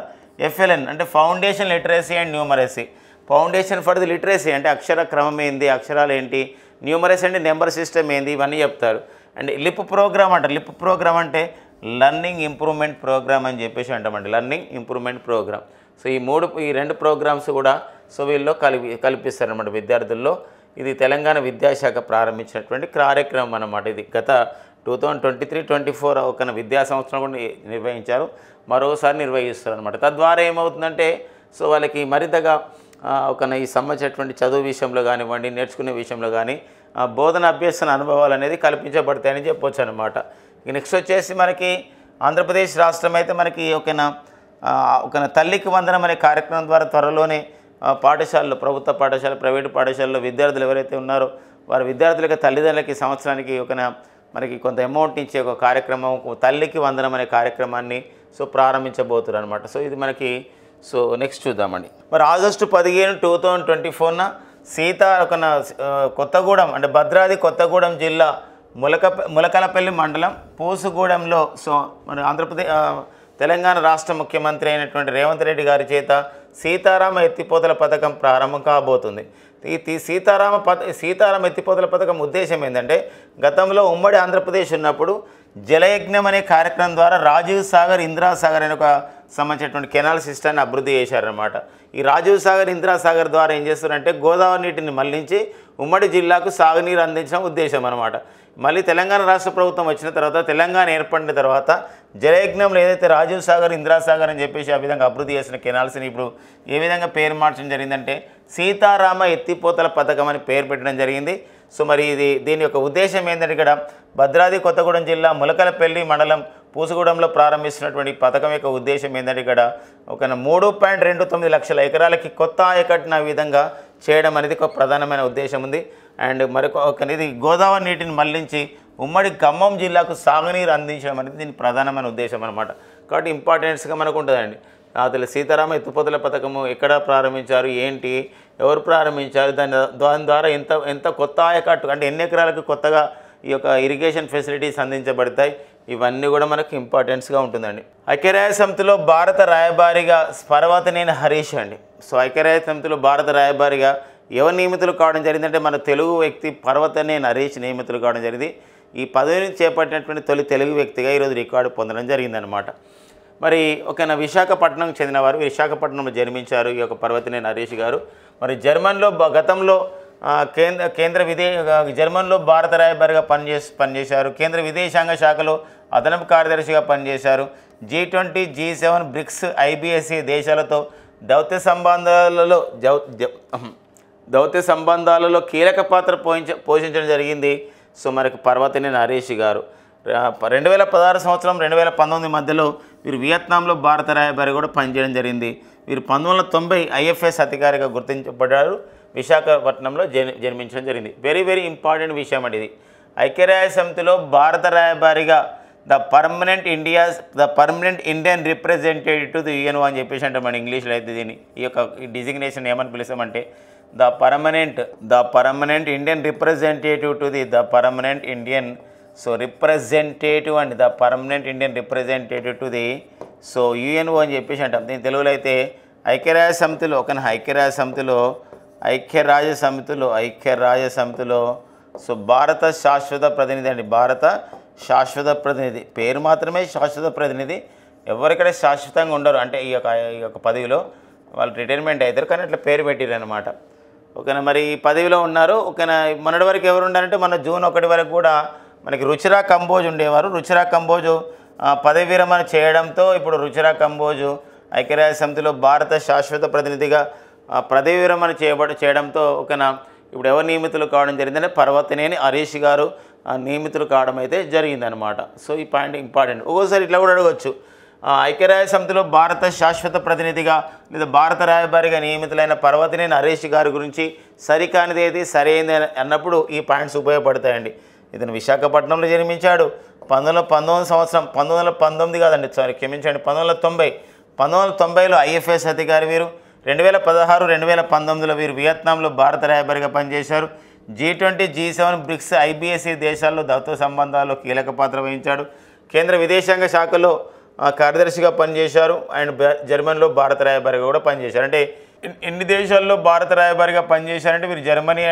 FLN అంటే foundation literacy and numeracy. Foundation for the literacy అంటే అక్షర క్రమం ఏంది, అక్షరాలు ఏంటి, న్యూమరసీ అంటే నెంబర్ సిస్టమ్ ఏంది, ఇవన్నీ చెప్తారు. అండ్ లిప్ ప్రోగ్రామ్ అంటే లర్నింగ్ ఇంప్రూవ్మెంట్ ప్రోగ్రామ్ అని చెప్పేసి అంటామండి, లర్నింగ్ ఇంప్రూవ్మెంట్ ప్రోగ్రామ్. సో ఈ 2 ప్రోగ్రామ్స్ కూడా సో వీళ్ళు కల్పిస్తారన్నమాట విద్యార్థుల్లో. ఇది తెలంగాణ విద్యాశాఖ ప్రారంభించినటువంటి కార్యక్రమం అన్నమాట. ఇది గత 2023-24 ఒక విద్యా సంవత్సరం కూడా నిర్వహించారు, మరోసారి నిర్వహిస్తారు అనమాట. తద్వారా ఏమవుతుందంటే సో వాళ్ళకి మరింతగా ఈ సంబంధించినటువంటి చదువు విషయంలో కానివ్వండి, నేర్చుకునే విషయంలో కానీ బోధన అభ్యసన అనుభవాలు అనేది కల్పించబడతాయని చెప్పొచ్చు అనమాట. నెక్స్ట్ వచ్చేసి మనకి ఆంధ్రప్రదేశ్ రాష్ట్రం అయితే మనకి ఒక తల్లికి వందనం అనే కార్యక్రమం ద్వారా త్వరలోనే పాఠశాలలో, ప్రభుత్వ పాఠశాల, ప్రైవేటు పాఠశాలలో విద్యార్థులు ఎవరైతే ఉన్నారో వారి విద్యార్థులకి తల్లిదండ్రులకి సంవత్సరానికి మనకి కొంత అమౌంట్ ఇచ్చే ఒక కార్యక్రమం, తల్లికి వందనం అనే కార్యక్రమాన్ని సో ప్రారంభించబోతున్నారు అనమాట. సో ఇది మనకి సో నెక్స్ట్ చూద్దామండి. మరి ఆగస్టు 15, 2024న కొత్తగూడెం అంటే భద్రాద్రి కొత్తగూడెం జిల్లా ములకలపల్లి మండలం పూసుగూడెంలో సో మన తెలంగాణ రాష్ట్ర ముఖ్యమంత్రి అయినటువంటి రేవంత్ రెడ్డి గారి చేత సీతారామ ఎత్తిపోతల పథకం ప్రారంభం కాబోతుంది. ఈ సీతారామ ఎత్తిపోతల పథకం ఉద్దేశం ఏంటంటే గతంలో ఉమ్మడి ఆంధ్రప్రదేశ్ ఉన్నప్పుడు జలయజ్ఞం అనే కార్యక్రమం ద్వారా రాజీవ్ సాగర్, ఇందిరా సాగర్ అనే ఒక సంబంధించినటువంటి కెనాల్ సిస్టాన్ని అభివృద్ధి చేశారన్నమాట. ఈ రాజీవ్ సాగర్, ఇందిరా సాగర్ ద్వారా ఏం చేస్తారంటే గోదావరి నీటిని మళ్లించి ఉమ్మడి జిల్లాకు సాగునీరు అందించడం ఉద్దేశం అన్నమాట. మళ్ళీ తెలంగాణ రాష్ట్ర ప్రభుత్వం వచ్చిన తర్వాత, తెలంగాణ ఏర్పడిన తర్వాత జలయజ్ఞంలో ఏదైతే రాజీవ్ సాగర్, ఇందిరా సాగర్ అని చెప్పేసి ఆ విధంగా అభివృద్ధి చేసిన కెనాల్స్ని ఇప్పుడు ఏ విధంగా పేరు మార్చడం జరిగిందంటే సీతారామ ఎత్తిపోతల పథకం అని పేరు పెట్టడం జరిగింది. సో మరి దీని యొక్క ఉద్దేశం ఏంటంటే ఇక్కడ భద్రాద్రి కొత్తగూడెం జిల్లా ములకలపల్లి మండలం పూసుగూడెంలో ప్రారంభిస్తున్నటువంటి పథకం యొక్క ఉద్దేశం ఏంటంటే ఇక్కడ 3.29 లక్షల ఎకరాలకి కొత్త ఆయకట్టున విధంగా చేయడం అనేది ఒక ప్రధానమైన ఉద్దేశం ఉంది. అండ్ ఇది గోదావరి నీటిని మళ్లించి ఉమ్మడి ఖమ్మం జిల్లాకు సాగునీరు అందించడం అనేది దీని ప్రధానమైన ఉద్దేశం అనమాట. కాబట్టి ఇంపార్టెన్స్గా మనకు ఉంటుందండి. అసలు సీతారామ ఎత్తిపోతల పథకము ఎక్కడ ప్రారంభించారు, ఏంటి, ఎవరు ప్రారంభించారు, దాని ద్వారా ఎంత కొత్త ఆయకట్టు అంటే ఎన్ని ఎకరాలకు కొత్తగా ఈ యొక్క ఇరిగేషన్ ఫెసిలిటీస్ అందించబడతాయి, ఇవన్నీ కూడా మనకు ఇంపార్టెన్స్గా ఉంటుందండి. ఐక్యరాజ్య సమితిలో భారత రాయబారిగా పర్వతనేని హరీష్ అండి. సో ఐక్యరాజ్య సమితిలో భారత రాయబారిగా ఎవరు నియమితులు కావడం జరిగిందంటే మన తెలుగు వ్యక్తి పర్వతనేని హరీష్ నియమితులు కావడం జరిగింది. ఈ పదవిని చేపట్టినటువంటి తొలి తెలుగు వ్యక్తిగా ఈరోజు రికార్డు పొందడం జరిగిందనమాట. మరి ఒక విశాఖపట్నంకి చెందినవారు, విశాఖపట్నంలో జన్మించారు ఈ యొక్క పర్వతనేని హరీష్ గారు. మరి జర్మన్లో గతంలో జర్మన్లో భారత రాయబారిగా పనిచేశారు. కేంద్ర విదేశాంగ శాఖలో అదనపు కార్యదర్శిగా పనిచేశారు. G20, G7, బ్రిక్స్, IBSE దేశాలతో దౌత్య సంబంధాలలో కీలక పాత్ర పోషించడం జరిగింది. సో మనకి పర్వతనేని హరీష్ గారు 2016 సంవత్సరం 2019 మధ్యలో వీరు వియత్నాంలో భారత రాయబారి కూడా పనిచేయడం జరిగింది. వీరు 1990 IFS అధికారిగా గుర్తించబడ్డారు. విశాఖపట్నంలో జన్మించడం జరిగింది. వెరీ వెరీ ఇంపార్టెంట్ విషయం అండి ఇది. ఐక్యరాజ్య సమితిలో భారత రాయబారిగా the permanent Indian representative to the UN అని చెప్పేసి అంటే మన ఇంగ్లీష్లో అయితే దీన్ని ఈ యొక్క డిజిగ్నేషన్ ఏమని పిలుస్తామంటే the permanent Indian representative to the permanent Indian representative అండి the permanent Indian representative to the UNO అని చెప్పేసి అంటాం. దీని తెలుగులో అయితే ఐక్యరాజ్య సమితిలో భారత శాశ్వత ప్రతినిధి అండి. భారత శాశ్వత ప్రతినిధి పేరు మాత్రమే శాశ్వత ప్రతినిధి, ఎవరిక్కడ శాశ్వతంగా ఉండరు. అంటే ఈ యొక్క పదవిలో వాళ్ళు రిటైర్మెంట్ అవుతారు, కానీ అట్లా పేరు పెట్టారు అనమాట. ఓకేనా, మరి ఈ పదవిలో ఉన్నారు. ఓకేనా, మొన్నటి వరకు ఎవరు ఉండారంటే మన జూన్ 1 వరకు కూడా మనకి రుచిరా కంబోజ్ ఉండేవారు. రుచిరా కంబోజు పదవి విరమణ చేయడంతో ఇప్పుడు రుచిరా కంబోజు ఐక్యరాజ్య సమితిలో భారత శాశ్వత ప్రతినిధిగా పదవి విరమణ చేయడంతో ఓకేనా ఇప్పుడు ఎవరు నియమితులు కావడం జరిగిందంటే పర్వతనేని హరీష్ గారు నియమితులు కావడం అయితే జరిగిందనమాట. సో ఈ పాయింట్ ఇంపార్టెంట్. ఒక్కోసారి ఇట్లా కూడా అడగవచ్చు, ఐక్యరాజ్య సమితిలో భారత శాశ్వత ప్రతినిధిగా లేదా భారత రాయబారిగా నియమితులైన పర్వతనేని హరీష్ గారి గురించి సరికానిది ఏది సరైనది అన్నప్పుడు ఈ పాయింట్స్ ఉపయోగపడతాయండి. ఇతను విశాఖపట్నంలో జన్మించాడు. 1990లో IFS అధికారి వీరు. 2016, 2019లో వీరు వియత్నాంలో భారత రాయబారిగా పనిచేశారు. G20, G7, బ్రిక్స్, IBSE దేశాల్లో దౌత్య సంబంధాల్లో కీలక పాత్ర వహించాడు. కేంద్ర విదేశాంగ శాఖలో కార్యదర్శిగా పనిచేశారు. అండ్ జర్మనీలో భారత రాయబారిగా కూడా పనిచేశారు. అంటే ఎన్ని దేశాల్లో భారత రాయబారిగా పనిచేశారంటే వీరు జర్మనీ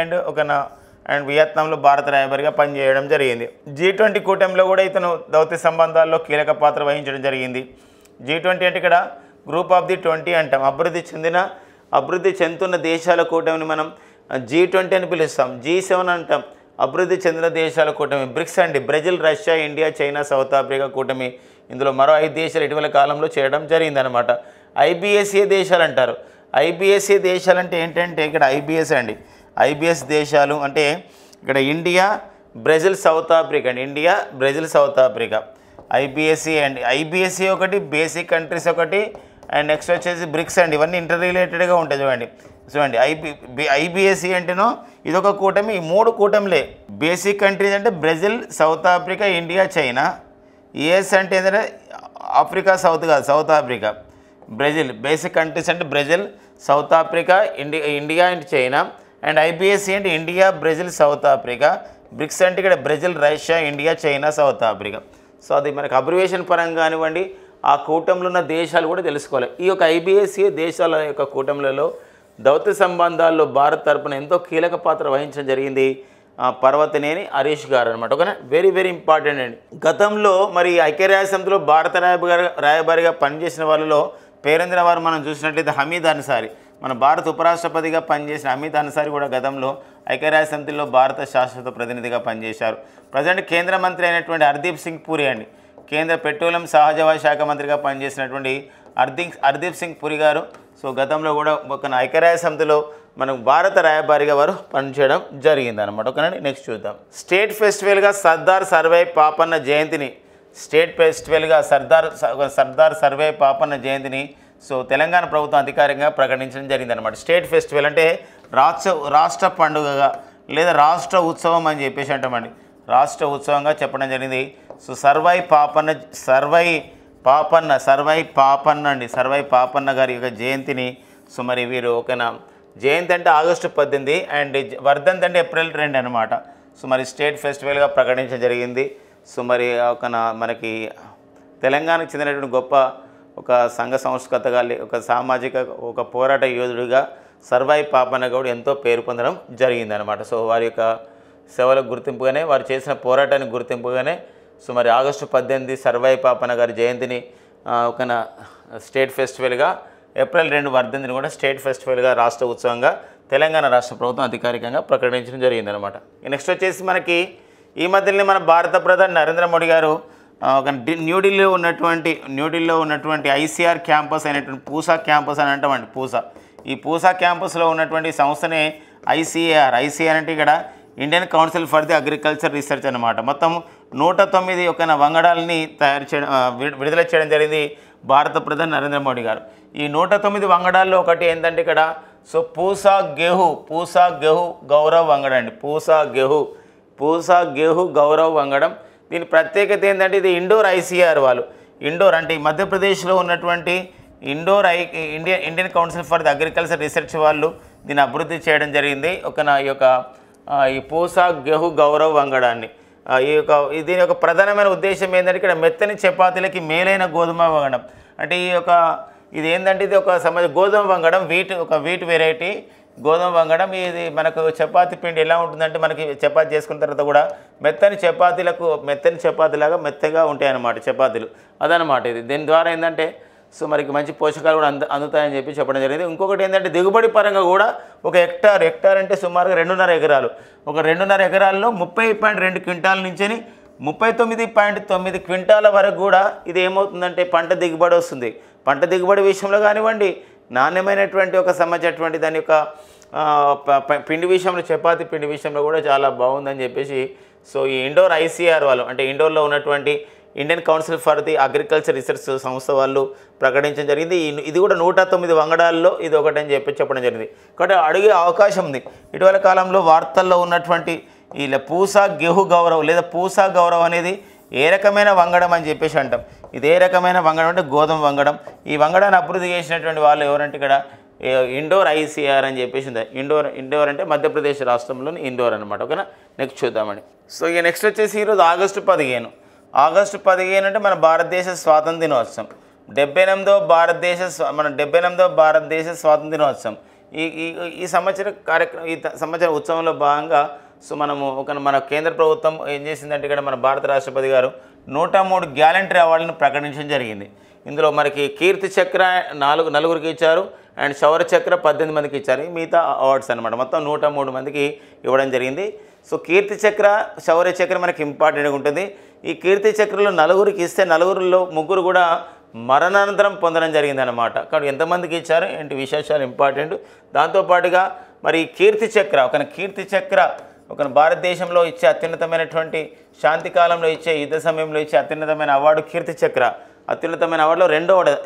అండ్ వియత్నాంలో భారత రాయబారిగా పనిచేయడం జరిగింది. G20 కూటమిలో కూడా ఇతను దౌత్య సంబంధాల్లో కీలక పాత్ర వహించడం జరిగింది. G20 అంటే ఇక్కడ గ్రూప్ ఆఫ్ ది 20 అంటాం. అభివృద్ధి చెందుతున్న దేశాల కూటమిని మనం G20 అని పిలుస్తాం. G7 అంటాం అభివృద్ధి చెందిన దేశాల కూటమి. బ్రిక్స్ అండి Brazil, Russia, India, China, South Africa కూటమి. ఇందులో మరో 5 దేశాలు ఇటీవల కాలంలో చేయడం జరిగిందనమాట. IBSE దేశాలు అంటారు. IBSE దేశాలు అంటే ఏంటంటే ఇక్కడ IBS దేశాలు అంటే ఇక్కడ ఇండియా, బ్రెజిల్, సౌత్ ఆఫ్రికా అండి. India, Brazil, South Africa. IBSE ఒకటి, బేసిక్ కంట్రీస్ ఒకటి, అండ్ నెక్స్ట్ వచ్చేసి బ్రిక్స్ అండి. ఇవన్నీ ఇంటర్ రిలేటెడ్గా ఉంటాయి చూడండి. IBSE అంటేనో ఇదొక కూటమి. ఈ 3 కూటమిలే. బేసిక్ కంట్రీస్ అంటే Brazil, South Africa, India, China. ES అంటే ఏంటంటే ఆఫ్రికా సౌత్ కాదు, South Africa. Brazil BASIC countries అంటే Brazil, South Africa, India and China. And IBSE అంటే India, Brazil, South Africa. BRICS అంటే ఇక్కడ Brazil, Russia, India, China, South Africa. So అది మనకు abbreviation పరంగా కానివ్వండి, ఆ కూటమిలో ఉన్న దేశాలు కూడా తెలుసుకోవాలి. ఈ యొక్క IBSE దేశాల యొక్క కూటమిలలో దౌత్య సంబంధాల్లో భారత్ తరపున ఎంతో కీలక పాత్ర వహించడం జరిగింది పర్వతనేని హరీష్ గారు అనమాట. ఓకేనా, వెరీ వెరీ ఇంపార్టెంట్ అండి. గతంలో మరి ఐక్యరాజ్య సమితిలో భారత రాయబారిగా పనిచేసిన వాళ్ళలో పేరొందిన వారు మనం చూసినట్లయితే హమీద్ అన్సారీ. మన భారత ఉపరాష్ట్రపతిగా పనిచేసిన హమీద్ అన్సారీ కూడా గతంలో ఐక్యరాజ్య సమితిలో భారత శాశ్వత ప్రతినిధిగా పనిచేశారు. ప్రజెంట్ కేంద్ర మంత్రి అయినటువంటి హర్దీప్ సింగ్ పూరి అండి. కేంద్ర పెట్రోలియం సహజవాయు శాఖ మంత్రిగా పనిచేసినటువంటి హర్దీప్ సింగ్ పూరి గారు సో గతంలో కూడా ఒక ఐక్యరాజ్య సమితిలో మనకు భారత రాయబారిగా వారు పనిచేయడం జరిగిందనమాట. ఓకేనండి, నెక్స్ట్ చూద్దాం. స్టేట్ ఫెస్టివల్గా సర్దార్ సర్వై పాపన్న జయంతిని సర్దార్ సర్వై పాపన్న జయంతిని సో తెలంగాణ ప్రభుత్వం అధికారికంగా ప్రకటించడం జరిగిందనమాట. స్టేట్ ఫెస్టివల్ అంటే రాష్ట్ర పండుగగా లేదా రాష్ట్ర ఉత్సవం అని చెప్పేసి అంటామండి. రాష్ట్ర ఉత్సవంగా చెప్పడం జరిగింది. సో సర్వై పాపన్న గారి యొక్క జయంతిని సో మరి వీరు ఓకేనా జయంతి అంటే ఆగస్టు 18 అండ్ వర్ధంతి అంటే ఏప్రిల్ 2 అనమాట. సో మరి స్టేట్ ఫెస్టివల్గా ప్రకటించడం జరిగింది. సో మరి ఒక మనకి తెలంగాణకు చెందినటువంటి గొప్ప ఒక సంఘ సంస్కర్తగా ఒక సామాజిక ఒక పోరాట యోధుడిగా సర్వాయి పాపన్నగౌడ్ ఎంతో పేరు పొందడం జరిగిందనమాట. సో వారి యొక్క సేవలకు గుర్తింపుగానే, వారు చేసిన పోరాటానికి గుర్తింపుగానే సో మరి ఆగస్టు 18 సర్వాయి పాపన్న గారి జయంతిని ఒక స్టేట్ ఫెస్టివల్గా, ఏప్రిల్ 2 వర్ధంతిని కూడా స్టేట్ ఫెస్టివల్గా, రాష్ట్ర ఉత్సవంగా తెలంగాణ రాష్ట్ర ప్రభుత్వం అధికారికంగా ప్రకటించడం జరిగిందనమాట. నెక్స్ట్ వచ్చేసి మనకి ఈ మధ్యలోనే మన భారత ప్రధాని నరేంద్ర మోడీ గారు ఒక న్యూఢిల్లీలో ఉన్నటువంటి ఐసీఆర్ క్యాంపస్ అయినటువంటి పూసా క్యాంపస్ అని అంటామండి. ఈ పూసా క్యాంపస్లో ఉన్నటువంటి సంస్థనే ఐసీఆర్ అంటే ఇక్కడ Indian council for the agriculture research అనమాట. మొత్తం 109 వంగడాలని విడుదల చేయడం జరిగింది భారత ప్రధాని నరేంద్ర మోడీ గారు. ఈ 109 వంగడాల్లో ఒకటి ఏంటంటే ఇక్కడ సో పూసా గెహు గౌరవ్ వంగడం అండి. పూసా గెహు గౌరవ్ వంగడం. దీని ప్రత్యేకత ఏంటంటే ఇది ఇండోర్ ఐసీఆర్ వాళ్ళు, ఇండోర్ అంటే మధ్యప్రదేశ్లో ఉన్నటువంటి Indian council for the agriculture research వాళ్ళు దీన్ని అభివృద్ధి చేయడం జరిగింది. ఈ పూసా గెహు గౌరవ్ వంగడాన్ని. దీని యొక్క ప్రధానమైన ఉద్దేశం ఏంటంటే ఇక్కడ మెత్తని చపాతీలకి మేలైన గోధుమ వంగడం. అంటే ఇది ఏంటంటే ఇది ఒక గోధుమ వంగడం, వీట్ వెరైటీ గోధుమ వంగడం. ఇది మనకు చపాతీ పిండి ఎలా ఉంటుందంటే మనకి చపాతీ చేసుకున్న తర్వాత కూడా మెత్తని చపాతీలాగా మెత్తగా ఉంటాయి అన్నమాట చపాతీలు, అదనమాట ఇది. దీని ద్వారా ఏంటంటే సో మనకి మంచి పోషకాలు కూడా అందుతాయని చెప్పడం జరిగింది. ఇంకొకటి ఏంటంటే దిగుబడి పరంగా కూడా ఒక హెక్టార్ అంటే సుమారుగా 2.5 ఎకరాలు. ఒక 2.5 ఎకరాల్లో 30.2 క్వింటాల నుంచి 39.9 క్వింటాల వరకు కూడా ఇది ఏమవుతుందంటే పంట దిగుబడి వస్తుంది. పంట దిగుబడి విషయంలో కానివ్వండి, నాణ్యమైనటువంటి ఒక సంబంధించినటువంటి దాని యొక్క పిండి విషయంలో, చపాతీ పిండి విషయంలో కూడా చాలా బాగుందని చెప్పేసి సో ఈ ఇండోర్ ఐసీఆర్ వాళ్ళు అంటే ఇండోర్లో ఉన్నటువంటి Indian council for the agriculture research సంస్థ వాళ్ళు ప్రకటించడం జరిగింది. ఇది కూడా 109 వంగడాల్లో ఇది ఒకటని చెప్పడం జరిగింది. కాబట్టి అడిగే అవకాశం ఉంది. ఇటీవల కాలంలో వార్తల్లో ఉన్నటువంటి ఈ పూసా గెహు గౌరవ్ లేదా పూసా గౌరవ్ అనేది ఏ రకమైన వంగడం అని చెప్పేసి అంటాం. ఇది ఏ రకమైన వంగడం అంటే గోధుమ వంగడం. ఈ వంగడాన్ని అభివృద్ధి చేసినటువంటి వాళ్ళు ఎవరంటే ఇక్కడ ఇండోర్ ఐసీఆర్ అని చెప్పేసి ఉంది. ఇండోర్ అంటే మధ్యప్రదేశ్ రాష్ట్రంలోని ఇండోర్ అనమాట. ఓకేనా, నెక్స్ట్ చూద్దామండి. సో ఇక నెక్స్ట్ వచ్చేసి ఈరోజు ఆగస్టు 15 అంటే మన భారతదేశ స్వాతంత్ర దినోత్సవం. 78వ భారతదేశ స్వాతంత్ర దినోత్సవం. ఈ సంవత్సరం ఉత్సవంలో భాగంగా సో మన కేంద్ర ప్రభుత్వం ఏం చేసిందంటే ఇక్కడ మన భారత రాష్ట్రపతి గారు 103 గ్యాలంటరీ అవార్డులను ప్రకటించడం జరిగింది. ఇందులో మనకి కీర్తి చక్ర నలుగురికి ఇచ్చారు అండ్ శౌర్య చక్ర 18 మందికి ఇచ్చారు. మిగతా అవార్డ్స్ అనమాట మొత్తం 103 మందికి ఇవ్వడం జరిగింది. సో కీర్తి చక్ర, శౌర్య చక్ర మనకి ఇంపార్టెంట్గా ఉంటుంది. ఈ కీర్తి చక్రలో 9 ఇస్తే 9లో 3 కూడా మరణానంతరం పొందడం జరిగిందనమాట. కాబట్టి ఎంతమందికి ఇచ్చారు ఏంటి విశేషాలు ఇంపార్టెంట్. దాంతోపాటుగా మరి కీర్తి చక్ర ఒక భారతదేశంలో ఇచ్చే అత్యున్నతమైనటువంటి శాంతి కాలంలో ఇచ్చే, యుద్ధ సమయంలో ఇచ్చే అత్యున్నతమైన అవార్డు కీర్తి చక్ర. అత్యున్నతమైన అవార్డులో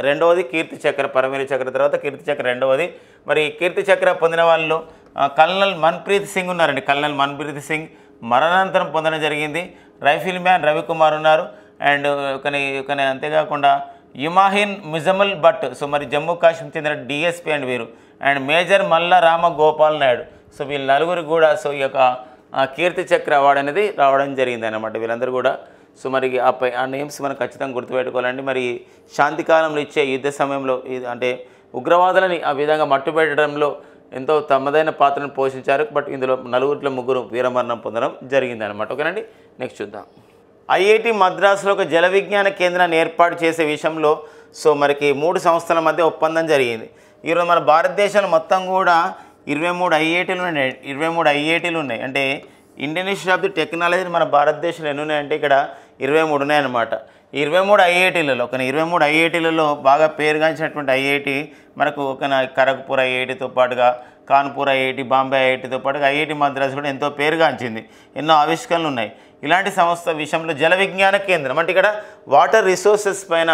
రెండవది కీర్తి చక్ర, పరమవీర చక్ర తర్వాత కీర్తి చక్ర రెండవది. మరి కీర్తి చక్ర పొందిన వాళ్ళు కల్నల్ మన్ప్రీత్ సింగ్ ఉన్నారండి. కల్నల్ మన్ప్రీత్ సింగ్ మరణానంతరం పొందడం జరిగింది. రైఫిల్ మ్యాన్ రవికుమార్ ఉన్నారు అండ్ అంతేకాకుండా యుమాహిన్ ముజమల్ భట్ సో మరి జమ్మూ కాశ్మీర్ చెందిన డిఎస్పీ అండ్ వీరు అండ్ మేజర్ మల్ల రామ గోపాల్ నాయుడు. సో వీళ్ళ నలుగురు కూడా సో ఈ యొక్క కీర్తి చక్ర అవార్డు అనేది రావడం జరిగింది అన్నమాట. వీళ్ళందరూ కూడా సో మరి ఆ నేమ్స్ మనం ఖచ్చితంగా గుర్తుపెట్టుకోవాలండి. మరి శాంతి కాలంలో ఇచ్చే యుద్ధ సమయంలో అంటే ఉగ్రవాదులని ఆ విధంగా మట్టుపెట్టడంలో ఎంతో తమదైన పాత్రను పోషించారు. బట్ ఇందులో 3 వీరమరణం పొందడం జరిగింది అనమాట. ఓకేనండి, నెక్స్ట్ చూద్దాం. ఐఐటి మద్రాసులో ఒక జల విజ్ఞాన కేంద్రాన్ని ఏర్పాటు చేసే విషయంలో సో మనకి 3 సంస్థల మధ్య ఒప్పందం జరిగింది. ఈరోజు మన భారతదేశంలో మొత్తం కూడా 23 ఐఐటీలు ఉన్నాయి. అంటే Indian institute of the technology మన భారతదేశంలో ఎన్ని ఉన్నాయంటే ఇక్కడ 23 ఉన్నాయన్నమాట. ఈ 23 ఐఐటీలలో బాగా పేరుగాంచినటువంటి ఐఐటి మనకు ఖరగ్పూర్ ఐఐటితో పాటుగా కాన్పూర్ ఐఐటి, బాంబే ఐఐటితో పాటుగా ఐఐటి మద్రాసు కూడా ఎంతో పేరుగాంచింది. ఎన్నో ఆవిష్కరణలు ఉన్నాయి. ఇలాంటి సంస్థ విషయంలో జల విజ్ఞాన కేంద్రం అంటే ఇక్కడ వాటర్ రిసోర్సెస్ పైన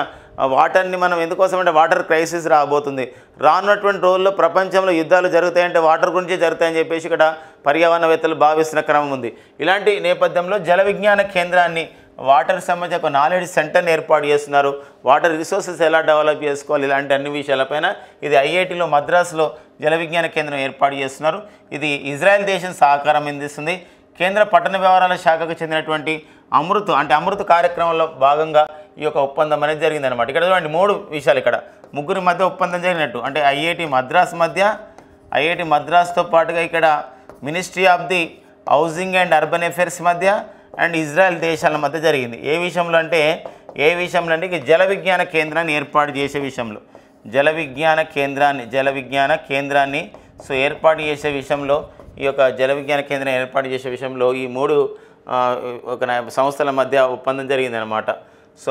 వాటర్ని మనం ఎందుకోసం అంటే వాటర్ క్రైసిస్ రాబోతుంది. రానున్నటువంటి రోజుల్లో ప్రపంచంలో యుద్ధాలు జరుగుతాయంటే వాటర్ గురించి జరుగుతాయని చెప్పేసి ఇక్కడ పర్యావరణవేత్తలు భావిస్తున్న క్రమం ఉంది. ఇలాంటి నేపథ్యంలో జల విజ్ఞాన కేంద్రాన్ని వాటర్ సంబంధించి ఒక నాలెడ్జ్ సెంటర్ని ఏర్పాటు చేస్తున్నారు. వాటర్ రిసోర్సెస్ ఎలా డెవలప్ చేసుకోవాలి ఇలాంటి అన్ని విషయాలపైన ఇది ఐఐటిలో మద్రాసులో జల విజ్ఞాన కేంద్రం ఏర్పాటు చేస్తున్నారు. ఇది ఇజ్రాయెల్ దేశం సహకారం అందిస్తుంది. కేంద్ర పట్టణ వ్యవహారాల శాఖకు చెందినటువంటి అమృత్ కార్యక్రమంలో భాగంగా ఈ యొక్క ఒప్పందం అనేది జరిగిందనమాట. ఇక్కడ చూడండి 3 విషయాలు ఇక్కడ 3 మధ్య ఒప్పందం జరిగినట్టు అంటే ఐఐటి మద్రాస్ మధ్య ఐఐటి మద్రాస్తో పాటుగా ఇక్కడ ministry of the housing and urban affairs మధ్య అండ్ ఇజ్రాయెల్ దేశాల మధ్య జరిగింది. ఏ విషయంలో అంటే జల విజ్ఞాన కేంద్రాన్ని ఏర్పాటు చేసే విషయంలో జల విజ్ఞాన కేంద్రాన్ని ఏర్పాటు చేసే విషయంలో ఈ యొక్క జల విజ్ఞాన కేంద్రం ఏర్పాటు చేసే విషయంలో ఈ 3 ఒక సంస్థల మధ్య ఒప్పందం జరిగిందనమాట.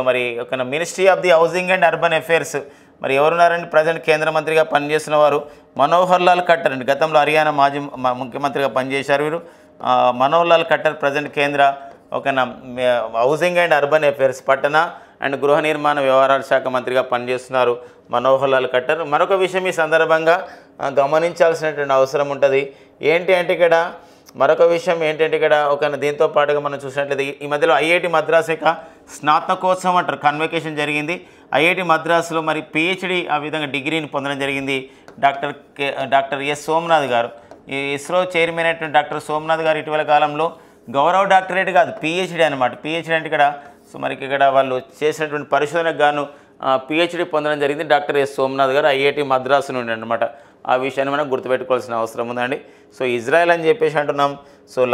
మరి ఒక ministry of the housing and urban affairs మరి ఎవరున్నారండి? ప్రజెంట్ కేంద్ర మంత్రిగా పనిచేస్తున్న వారు మనోహర్ లాల్ ఖట్టర్ అండి. గతంలో హర్యానా మాజీ ముఖ్యమంత్రిగా పనిచేశారు వీరు. మనోహర్ లాల్ ఖట్టర్ ప్రజెంట్ కేంద్ర హౌసింగ్ అండ్ అర్బన్ అఫేర్స్ పట్టణ అండ్ గృహ నిర్మాణ వ్యవహారాల శాఖ మంత్రిగా పనిచేస్తున్నారు మనోహర్ లాల్ ఖట్టర్. మరొక విషయం ఈ సందర్భంగా గమనించాల్సినటువంటి అవసరం ఉంటుంది. మరొక విషయం ఏంటంటే ఇక్కడ దీంతో పాటుగా మనం చూసినట్లయితే ఈ మధ్యలో ఐఐటి మద్రాస్ యొక్క స్నాతకోత్సవం అంటారు కన్వకేషన్ జరిగింది. ఐఐటి మద్రాసులో మరి పిహెచ్డి ఆ విధంగా డిగ్రీని పొందడం జరిగింది డాక్టర్ ఎస్ సోమనాథ్ గారు. ఈ ఇస్రో చైర్మన్ అయినటువంటి డాక్టర్ సోమనాథ్ గారు ఇటీవల కాలంలో గౌరవ డాక్టరేట్ కాదు పిహెచ్డి అనమాట. పిహెచ్డి అంటే ఇక్కడ వాళ్ళు చేసినటువంటి పరిశోధనకు గాను పిహెచ్డి పొందడం జరిగింది డాక్టర్ ఎస్ సోమనాథ్ గారు ఐఐటి మద్రాసు నుండి అనమాట. ఆ విషయాన్ని మనం గుర్తుపెట్టుకోవాల్సిన అవసరం ఉందండి. ఇజ్రాయెల్ అని చెప్పేసి అంటున్నాం.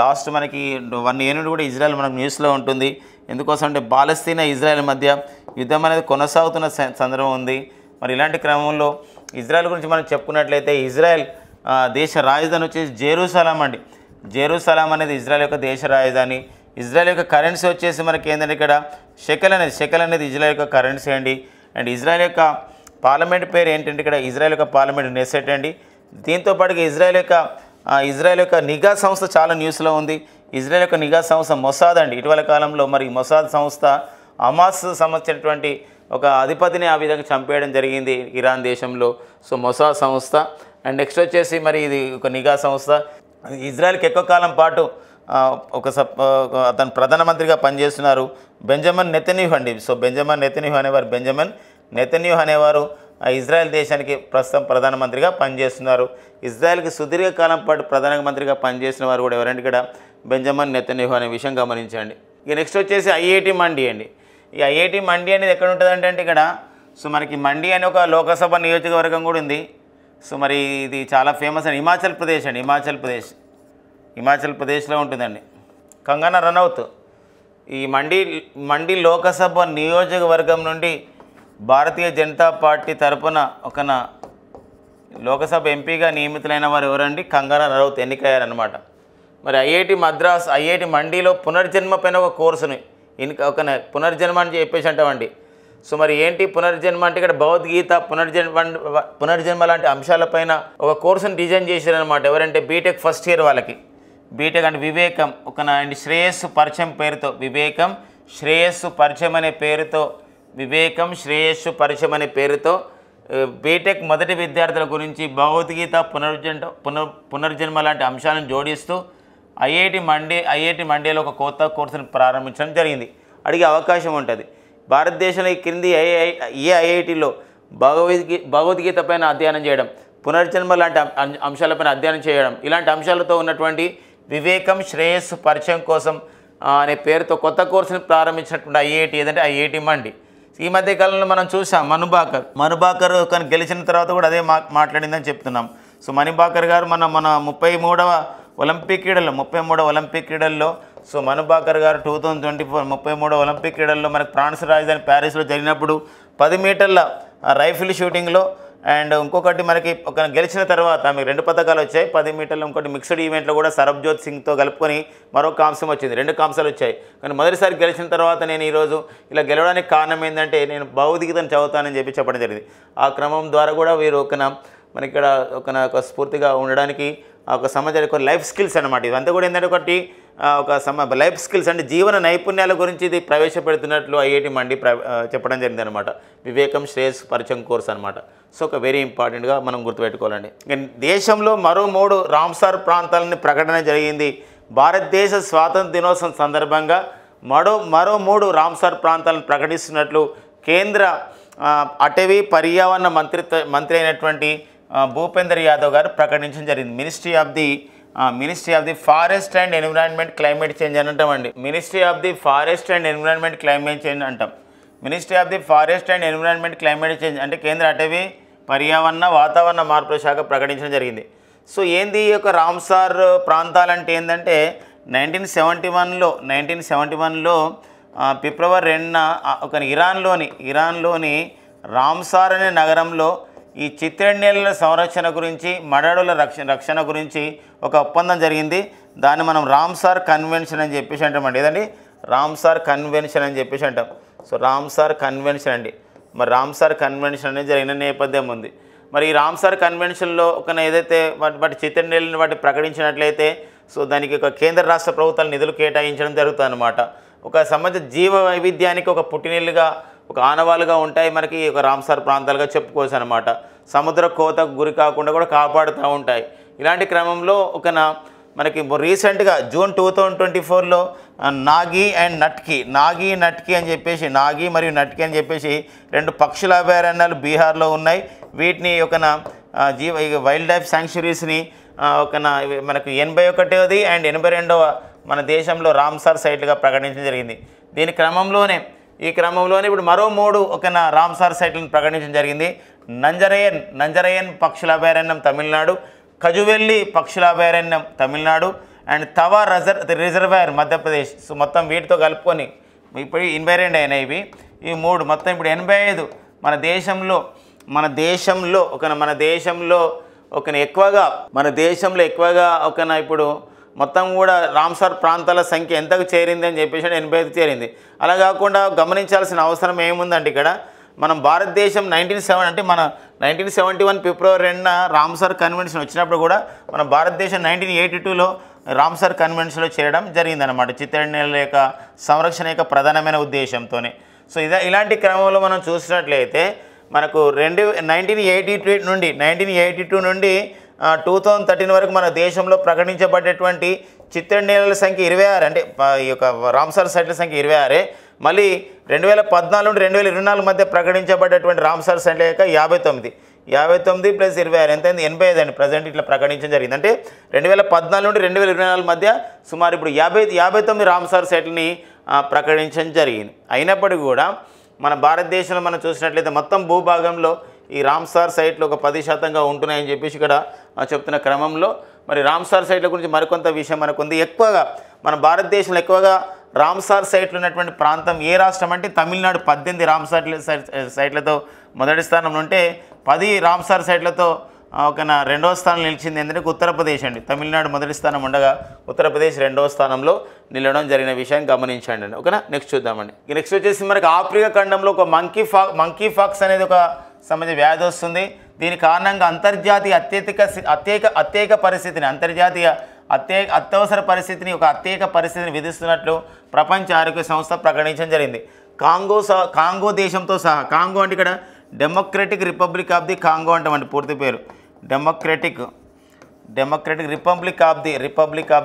లాస్ట్ మనకి 1 year నుండి కూడా ఇజ్రాయెల్ మనకు న్యూస్లో ఉంటుంది. ఎందుకోసం అంటే పాలస్తీనా ఇజ్రాయెల్ మధ్య యుద్ధం అనేది కొనసాగుతున్న సందర్భం ఉంది. మరి ఇలాంటి క్రమంలో ఇజ్రాయెల్ గురించి మనం చెప్పుకున్నట్లయితే ఇజ్రాయెల్ దేశ రాజధాని వచ్చేసి జెరూసలాం అండి. జెరూసలాం అనేది ఇజ్రాయెల్ యొక్క దేశ రాజధాని. ఇజ్రాయెల్ యొక్క కరెన్సీ వచ్చేసి మనకి ఏంటంటే ఇక్కడ షెకెల్ అనేది ఇజ్రాయెల్ యొక్క కరెన్సీ అండి. అండ్ ఇజ్రాయెల్ యొక్క పార్లమెంట్ పేరు ఏంటంటే ఇక్కడ ఇజ్రాయెల్ యొక్క పార్లమెంట్ నెసెట్ అండి. దీంతో పాటుగా ఇజ్రాయెల్ యొక్క నిఘా సంస్థ చాలా న్యూస్లో ఉంది. ఇజ్రాయెల్ యొక్క నిఘా సంస్థ మొసాద్ అండి. ఇటీవల కాలంలో మరి మొసాద్ సంస్థ హమాస్ సంబంధించినటువంటి ఒక అధిపతిని ఆ విధంగా చంపేయడం జరిగింది ఇరాన్ దేశంలో. మొసాద్ సంస్థ. అండ్ నెక్స్ట్ వచ్చేసి మరి ఇది ఒక నిఘా సంస్థ. ఇజ్రాయెల్కి ఎక్కువ కాలం పాటు అతను ప్రధానమంత్రిగా పనిచేస్తున్నారు బెంజమిన్ నెతన్యాహు అండి. బెంజమిన్ నెతన్యాహు అనేవారు ఇజ్రాయెల్ దేశానికి ప్రస్తుతం ప్రధానమంత్రిగా పనిచేస్తున్నారు. ఇజ్రాయెల్కి సుదీర్ఘకాలం పాటు ప్రధానమంత్రిగా పనిచేసిన వారు కూడా ఎవరంటే ఇక్కడ బెంజమిన్ నెతన్యాహు అనే విషయం గమనించండి. ఇక నెక్స్ట్ వచ్చేసి ఐఐటి మండి అండి. ఈ ఐఐటి మండి అనేది ఎక్కడ ఉంటుందంటే ఇక్కడ మనకి మండి అనే ఒక లోకసభ నియోజకవర్గం కూడా ఉంది. మరి ఇది చాలా ఫేమస్ అండి. హిమాచల్ ప్రదేశ్లో ఉంటుందండి. కంగనా రనౌత్ ఈ మండి లోకసభ నియోజకవర్గం నుండి భారతీయ జనతా పార్టీ తరపున లోకసభ ఎంపీగా నియమితులైన వారు ఎవరండి? కంగనా రనౌత్ ఎన్నికయ్యారనమాట. మరి ఐఐటి మండిలో పునర్జన్మ పైన ఒక కోర్సుని పునర్జన్మ అని చెప్పేసి అంటామండి. మరి ఏంటి పునర్జన్మ అంటే ఇక్కడ భగవద్గీత పునర్జన్మ లాంటి అంశాలపైన ఒక కోర్సును డిజైన్ చేశారనమాట. ఎవరంటే బీటెక్ ఫస్ట్ ఇయర్ వాళ్ళకి. బీటెక్ అంటే వివేకం అండ్ శ్రేయస్సు పరిచయం పేరుతో శ్రేయస్సు పరిచయం అనే పేరుతో బీటెక్ మొదటి విద్యార్థుల గురించి భగవద్గీత పునర్జన్మ లాంటి అంశాలను జోడిస్తూ ఐఐటి మండేలో ఒక కొత్త కోర్సును ప్రారంభించడం జరిగింది. అడిగే అవకాశం ఉంటుంది. భారతదేశంలో ఈ క్రింది ఏ ఐఐటిలో భగవద్గీత పైన అధ్యయనం చేయడం, పునర్జన్మ లాంటి అంశాలపైన అధ్యయనం చేయడం, ఇలాంటి అంశాలతో ఉన్నటువంటి వివేకం శ్రేయస్సు పరిచయం కోసం అనే పేరుతో కొత్త కోర్సును ప్రారంభించినటువంటి ఐఐటి ఏదంటే ఐఐటి మండి. ఈ మధ్య కాలంలో మనం చూసాం మనుబాకర్ కానీ గెలిచిన తర్వాత కూడా అదే మాట్లాడిందని చెప్తున్నాం. మణిబాకర్ గారు మన 33వ ఒలింపిక్ క్రీడల్లో మనుబాకర్ గారు 2024 33వ ఒలింపిక్ క్రీడల్లో మనకు ఫ్రాన్స్ రాజధాని ప్యారిస్లో జరిగినప్పుడు 10 మీటర్ల రైఫిల్ షూటింగ్లో అండ్ ఇంకొకటి మనకి గెలిచిన తర్వాత మీకు 2 పథకాలు వచ్చాయి. 10 మీటర్లు ఇంకోటి మిక్స్డ్ ఈవెంట్లో కూడా సరబ్జోత్ సింగ్తో కలుపుకొని మరొక కాంస్యం వచ్చింది. 2 కాంస్యాలు వచ్చాయి. కానీ మొదటిసారి గెలిచిన తర్వాత నేను ఈరోజు ఇలా గెలవడానికి కారణం ఏంటంటే నేను భగవద్గీతను చదువుతానని చెప్పడం జరిగింది. ఆ క్రమం ద్వారా కూడా వీరు మనకి ఇక్కడ ఒక స్ఫూర్తిగా ఉండడానికి ఒక సమాజానికి కొన్ని లైఫ్ స్కిల్స్ అనమాట. ఇదంతా కూడా ఏంటంటే లైఫ్ స్కిల్స్ అంటే జీవన నైపుణ్యాల గురించి ఇది ప్రవేశపెడుతున్నట్లు ఐఐటి మండి చెప్పడం జరిగింది అనమాట. వివేకం శ్రేయస్సు పరిచయం కోర్స్ అనమాట. ఒక వెరీ ఇంపార్టెంట్గా మనం గుర్తుపెట్టుకోవాలండి. దేశంలో మరో 3 రామ్సార్ ప్రాంతాలని ప్రకటన జరిగింది. భారతదేశ స్వాతంత్ర దినోత్సవం సందర్భంగా మరో 3 రామ్సార్ ప్రాంతాలను ప్రకటిస్తున్నట్లు కేంద్ర అటవీ పర్యావరణ మంత్రి అయినటువంటి భూపేందర్ యాదవ్ గారు ప్రకటించడం జరిగింది. Ministry of the forest and environment climate change అని అంటామండి. Ministry of the forest and environment climate change అంటాం. Ministry of the forest and environment climate change అంటే కేంద్ర అటవీ పర్యావరణ వాతావరణ మార్పుల శాఖ ప్రకటించడం జరిగింది. సో ఏంది ఈ యొక్క రామ్సార్ ప్రాంతాలంటే ఏంటంటే 1971లో ఫిబ్రవరి 2న ఒక ఇరాన్లోని రామ్సార్ అనే నగరంలో ఈ చిత్తడి నేలల సంరక్షణ గురించి మడడుల రక్షణ గురించి ఒక ఒప్పందం జరిగింది. దాన్ని మనం రామ్సార్ కన్వెన్షన్ అని చెప్పేసి అంటామండి. ఏదండి రామ్సార్ కన్వెన్షన్ అని చెప్పేసి అంటాం. సో రామ్సార్ కన్వెన్షన్ అండి. మరి రామ్సార్ కన్వెన్షన్ అనేది జరిగిన నేపథ్యం ఉంది. మరి ఈ రామ్సార్ కన్వెన్షన్లో ఒక ఏదైతే వాటి చిత్తడి నేలని వాటి ప్రకటించినట్లయితే సో దానికి ఒక కేంద్ర రాష్ట్ర ప్రభుత్వాలు నిధులు కేటాయించడం జరుగుతుంది అన్నమాట. ఒక సంబంధిత జీవ వైవిధ్యానికి ఒక పుట్టినీళ్ళుగా ఒక ఆనవాలుగా ఉంటాయి మనకి ఒక రామ్సార్ ప్రాంతాలుగా చెప్పుకోవచ్చు అనమాట. సముద్ర కోతకు గురి కాకుండా కూడా కాపాడుతూ ఉంటాయి. ఇలాంటి క్రమంలో మనకి రీసెంట్గా జూన్ 2024లో నాగి మరియు నట్కి అని చెప్పేసి 2 పక్షుల అభయారణ్యాలు బీహార్లో ఉన్నాయి. వీటిని వైల్డ్ లైఫ్ శాంక్చురీస్ని మనకు 81వ అండ్ 82వ మన దేశంలో రామ్సార్ సైట్లుగా ప్రకటించడం జరిగింది. ఈ క్రమంలోనే ఇప్పుడు మరో 3 రామ్సార్ సైట్లను ప్రకటించడం జరిగింది. నంజరయన్ పక్షుల అభయారణ్యం తమిళనాడు, కజువెల్లి పక్షుల అభయారణ్యం Tamil Nadu and tawa reservoir Madhya Pradesh. So మొత్తం వీటితో కలుపుకొని ఇప్పుడు 82 అయినాయి ఇవి. ఈ 3 మొత్తం ఇప్పుడు 85 మన దేశంలో ఎక్కువగా ఇప్పుడు మొత్తం కూడా రామ్సార్ ప్రాంతాల సంఖ్య ఎంతకు చేరింది అని చెప్పేసి 85 చేరింది. అలా కాకుండా గమనించాల్సిన అవసరం ఏముందంటే ఇక్కడ మనం భారతదేశం 1971 ఫిబ్రవరి 2న రామ్సార్ కన్వెన్షన్ వచ్చినప్పుడు కూడా మన భారతదేశం 1982లో రామ్సార్ కన్వెన్షన్లో చేరడం జరిగిందనమాట. చిత్తడి నేలల యొక్క సంరక్షణ యొక్క ప్రధానమైన ఉద్దేశంతోనే. సో ఇలాంటి క్రమంలో మనం చూసినట్లయితే మనకు 1982 నుండి 2013 వరకు మన దేశంలో ప్రకటించబడేటువంటి చిత్తడి నేలల సంఖ్య 26. అంటే ఈ యొక్క రామ్సార్ సైట్ల సంఖ్య 26. మళ్ళీ 2014 నుండి 2024 మధ్య ప్రకటించబడేటువంటి రామ్సార్ సైట్ల యొక్క 59 ప్లస్ 26 ఎంతైంది 85 అండి. ప్రజెంట్ ఇట్లా ప్రకటించడం జరిగింది. అంటే 2014 నుండి 2024 మధ్య సుమారు ఇప్పుడు 59 రామ్సార్ సైట్లని ప్రకటించడం జరిగింది. అయినప్పటికీ కూడా మన భారతదేశంలో మనం చూసినట్లయితే మొత్తం భూభాగంలో ఈ రామ్సార్ సైట్లు ఒక 10% ఉంటున్నాయని చెప్పేసి ఇక్కడ చెప్తున్న క్రమంలో మరి రామ్సార్ సైట్ల గురించి మరికొంత విషయం మనకుంది. ఎక్కువగా మన భారతదేశంలో ఎక్కువగా రామ్సార్ సైట్లు ఉన్నటువంటి ప్రాంతం ఏ రాష్ట్రం అంటే తమిళనాడు. 18 రామ్సార్ సైట్లతో మొదటి స్థానంలో ఉంటే 10 రామ్సార్ సైట్లతో రెండవ స్థానం నిలిచింది ఏంటంటే ఉత్తరప్రదేశ్ అండి. తమిళనాడు మొదటి స్థానం ఉండగా ఉత్తరప్రదేశ్ రెండవ స్థానంలో నిలవడం జరిగిన విషయం గమనించండి అండి. ఓకేనా, నెక్స్ట్ చూద్దామండి. నెక్స్ట్ వచ్చేసి మనకి ఆఫ్రికా ఖండంలో ఒక మంకీ ఫాక్స్ అనేది ఒక సంబంధించిన వ్యాధి వస్తుంది. దీని కారణంగా అంతర్జాతీయ అత్యవసర పరిస్థితిని అత్యయిక పరిస్థితిని విధిస్తున్నట్లు ప్రపంచ ఆరోగ్య సంస్థ ప్రకటించడం జరిగింది. కాంగో దేశంతో సహా, కాంగో అంటే ఇక్కడ democratic republic of the Congo అంటామండి పూర్తి పేరు. Democratic republic of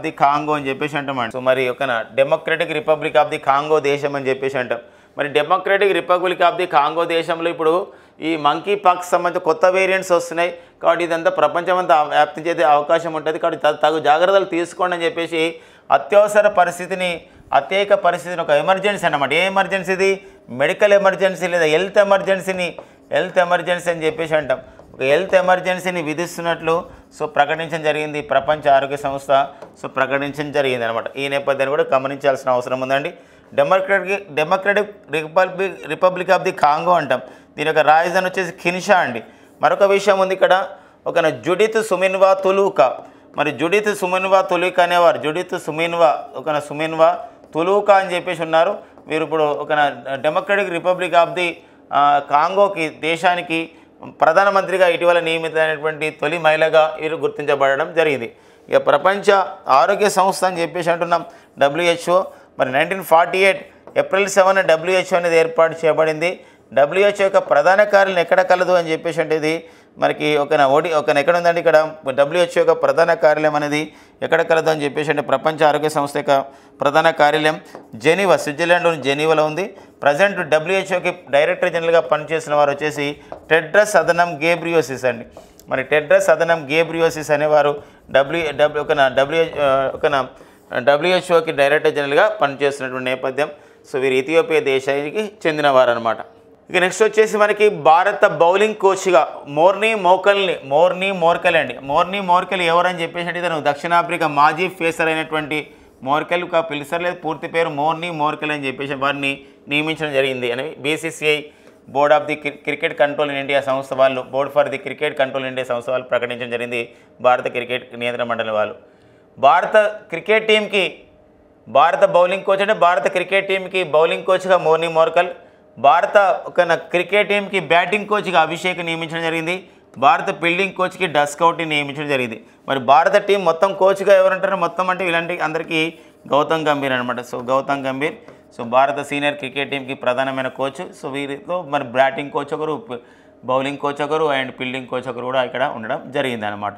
the Congo అని చెప్పేసి అంటామండి. సో మరి democratic republic of the Congo దేశం అని చెప్పేసి అంటాం. మరి democratic republic of the Congo దేశంలో ఇప్పుడు ఈ మంకీ పాక్స్ సంబంధించిన కొత్త వేరియంట్స్ వస్తున్నాయి. కాబట్టి ఇదంతా ప్రపంచమంతా వ్యాప్తి చేసే అవకాశం ఉంటుంది. కాబట్టి తగు జాగ్రత్తలు తీసుకోండి అని చెప్పేసి అత్యయిక పరిస్థితిని ఒక ఎమర్జెన్సీ అన్నమాట. ఏ ఎమర్జెన్సీ ఇది? మెడికల్ ఎమర్జెన్సీ లేదా హెల్త్ ఎమర్జెన్సీ అని చెప్పేసి అంటాం. ఒక హెల్త్ ఎమర్జెన్సీని విధిస్తున్నట్లు ప్రకటించడం జరిగింది ప్రపంచ ఆరోగ్య సంస్థ. ప్రకటించడం జరిగింది అనమాట. ఈ నేపథ్యాన్ని కూడా గమనించాల్సిన అవసరం ఉందండి. Democratic republic of the Congo అంటాం. దీని యొక్క రాజధాని వచ్చేసి కిన్షా అండి. మరొక విషయం ఉంది ఇక్కడ, జుడిత్ సుమిన్వా తులూకా. మరి జుడిత్ సుమిన్వా తులూకా అనేవారు సుమిన్వా తులూకా అని చెప్పేసి ఉన్నారు. వీరు ఇప్పుడు డెమోక్రటిక్ రిపబ్లిక్ ఆఫ్ ది కాంగోకి దేశానికి ప్రధానమంత్రిగా ఇటీవల నియమితమైనటువంటి తొలి మహిళగా వీరు గుర్తించబడడం జరిగింది. ఇక ప్రపంచ ఆరోగ్య సంస్థ అని చెప్పేసి అంటున్నాం WHO. మరి 1948 ఏప్రిల్ 7 WHO అనేది ఏర్పాటు చేయబడింది. WHO యొక్క ప్రధాన కార్యాలయం ఎక్కడ కలదు అని చెప్పేసి అంటే ఇది మనకి ఎక్కడ ఉందండి? ఇక్కడ WHO యొక్క ప్రధాన కార్యాలయం అనేది ఎక్కడ కలదు అని చెప్పేసి అంటే ప్రపంచ ఆరోగ్య సంస్థ యొక్క ప్రధాన కార్యాలయం జెనీవా, స్విట్జర్లాండ్లోని జెనీవాలో ఉంది. ప్రజెంట్ WHOకి డైరెక్టర్ జనరల్గా పనిచేసిన వారు వచ్చేసి టెడ్రస్ అదనం గేబ్రియోసిస్ అండి. మరి టెడ్రస్ అదనం గేబ్రియోసిస్ అనేవారు WHOకి డైరెక్టర్ జనరల్గా పనిచేస్తున్నటువంటి నేపథ్యం. సో వీరు ఇథియోపియా దేశానికి చెందినవారు అనమాట. ఇక నెక్స్ట్ వచ్చేసి మనకి భారత బౌలింగ్ కోచ్గా మోర్నీ మోర్కెల్ ఎవరని చెప్పేసి తను దక్షిణాఫ్రికా మాజీ ఫేసర్ అయినటువంటి మోర్కెల్గా పిలుస్తారు, లేదు పూర్తి పేరు మోర్నీ మోర్కెల్ అని చెప్పేసి వారిని నియమించడం జరిగింది అని BCCI board of the cricket control in India సంస్థ వాళ్ళు, board for the cricket control in India సంస్థ వాళ్ళు ప్రకటించడం జరిగింది. భారత క్రికెట్ నియంత్రణ మండలి వాళ్ళు. భారత క్రికెట్ టీంకి భారత బౌలింగ్ కోచ్ అంటే భారత క్రికెట్ టీంకి బౌలింగ్ కోచ్గా మోర్నీ మోర్కెల్, భారత క్రికెట్ టీంకి బ్యాటింగ్ కోచ్గా అభిషేక్ నియమించడం జరిగింది. భారత ఫీల్డింగ్ కోచ్కి డస్కౌట్ని నియమించడం జరిగింది. మరి భారత టీం మొత్తం కోచ్గా ఎవరంటారు, మొత్తం అంటే ఇలాంటి అందరికీ గౌతమ్ గంభీర్ అనమాట. సో గౌతమ్ గంభీర్ సో భారత సీనియర్ క్రికెట్ టీంకి ప్రధానమైన కోచ్. సో వీరితో మరి బ్యాటింగ్ కోచ్ ఒకరు, బౌలింగ్ కోచ్ ఒకరు అండ్ ఫీల్డింగ్ కోచ్ ఒకరు కూడా ఇక్కడ ఉండడం జరిగింది అనమాట.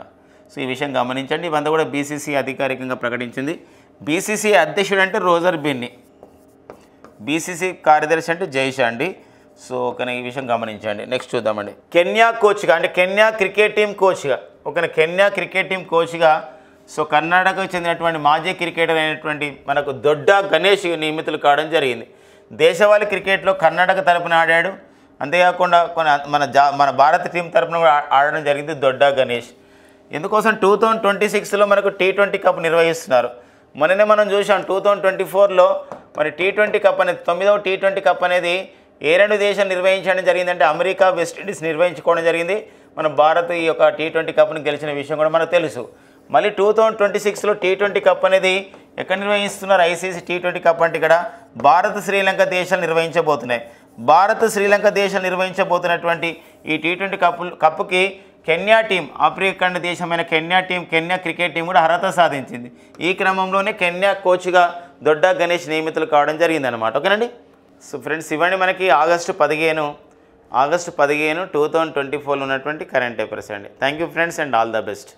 సో ఈ విషయం గమనించండి. ఇవంతా కూడా బీసీసీ అధికారికంగా ప్రకటించింది. బీసీసీ అధ్యక్షుడు అంటే రోజర్ బిన్నీ, బీసీసీ కార్యదర్శి అంటే జైషా అండి. సో ఒకనే ఈ విషయం గమనించండి. నెక్స్ట్ చూద్దామండి. కెన్యా కోచ్గా అంటే కెన్యా క్రికెట్ టీం కోచ్గా కెన్యా క్రికెట్ టీం కోచ్గా సో కర్ణాటకకు చెందినటువంటి మాజీ క్రికెటర్ అయినటువంటి మనకు దొడ్డా గణేష్ నియమితులు కావడం జరిగింది. దేశవాళీ క్రికెట్లో కర్ణాటక తరపున ఆడాడు. అంతేకాకుండా మన భారత టీం తరపున కూడా ఆడడం జరిగింది దొడ్డా గణేష్. ఎందుకోసం 2026లో మనకు T20 కప్ నిర్వహిస్తున్నారు. మొన్ననే మనం చూసాం 2024లో మరి T20 కప్ అనేది 9వ T20 కప్ అనేది ఏ రెండు దేశాలు నిర్వహించడం జరిగిందంటే అమెరికా, వెస్టిండీస్ నిర్వహించుకోవడం జరిగింది. మన భారత్ ఈ యొక్క T20 కప్ను గెలిచిన విషయం కూడా మనకు తెలుసు. మళ్ళీ 2026లో T20 కప్ అనేది ఎక్కడ నిర్వహిస్తున్నారు, ఐసీసీ T20 కప్ అంటే ఇక్కడ భారత్ శ్రీలంక దేశాలు నిర్వహించబోతున్నాయి. భారత్ శ్రీలంక దేశాలు నిర్వహించబోతున్నటువంటి ఈ T20 కప్కి కెన్యా టీం, ఆఫ్రికా ఖండ దేశమైన కెన్యా క్రికెట్ టీం కూడా అర్హత సాధించింది. ఈ క్రమంలోనే కెన్యా కోచ్గా దొడ్డా గణేష్ నియమితులు కావడం జరిగిందనమాట. ఓకేనండి. సో ఫ్రెండ్స్ ఇవన్నీ మనకి ఆగస్టు 15 2024లో ఉన్నటువంటి కరెంట్ అఫైర్స్ అండి. Thank you friends and all the best.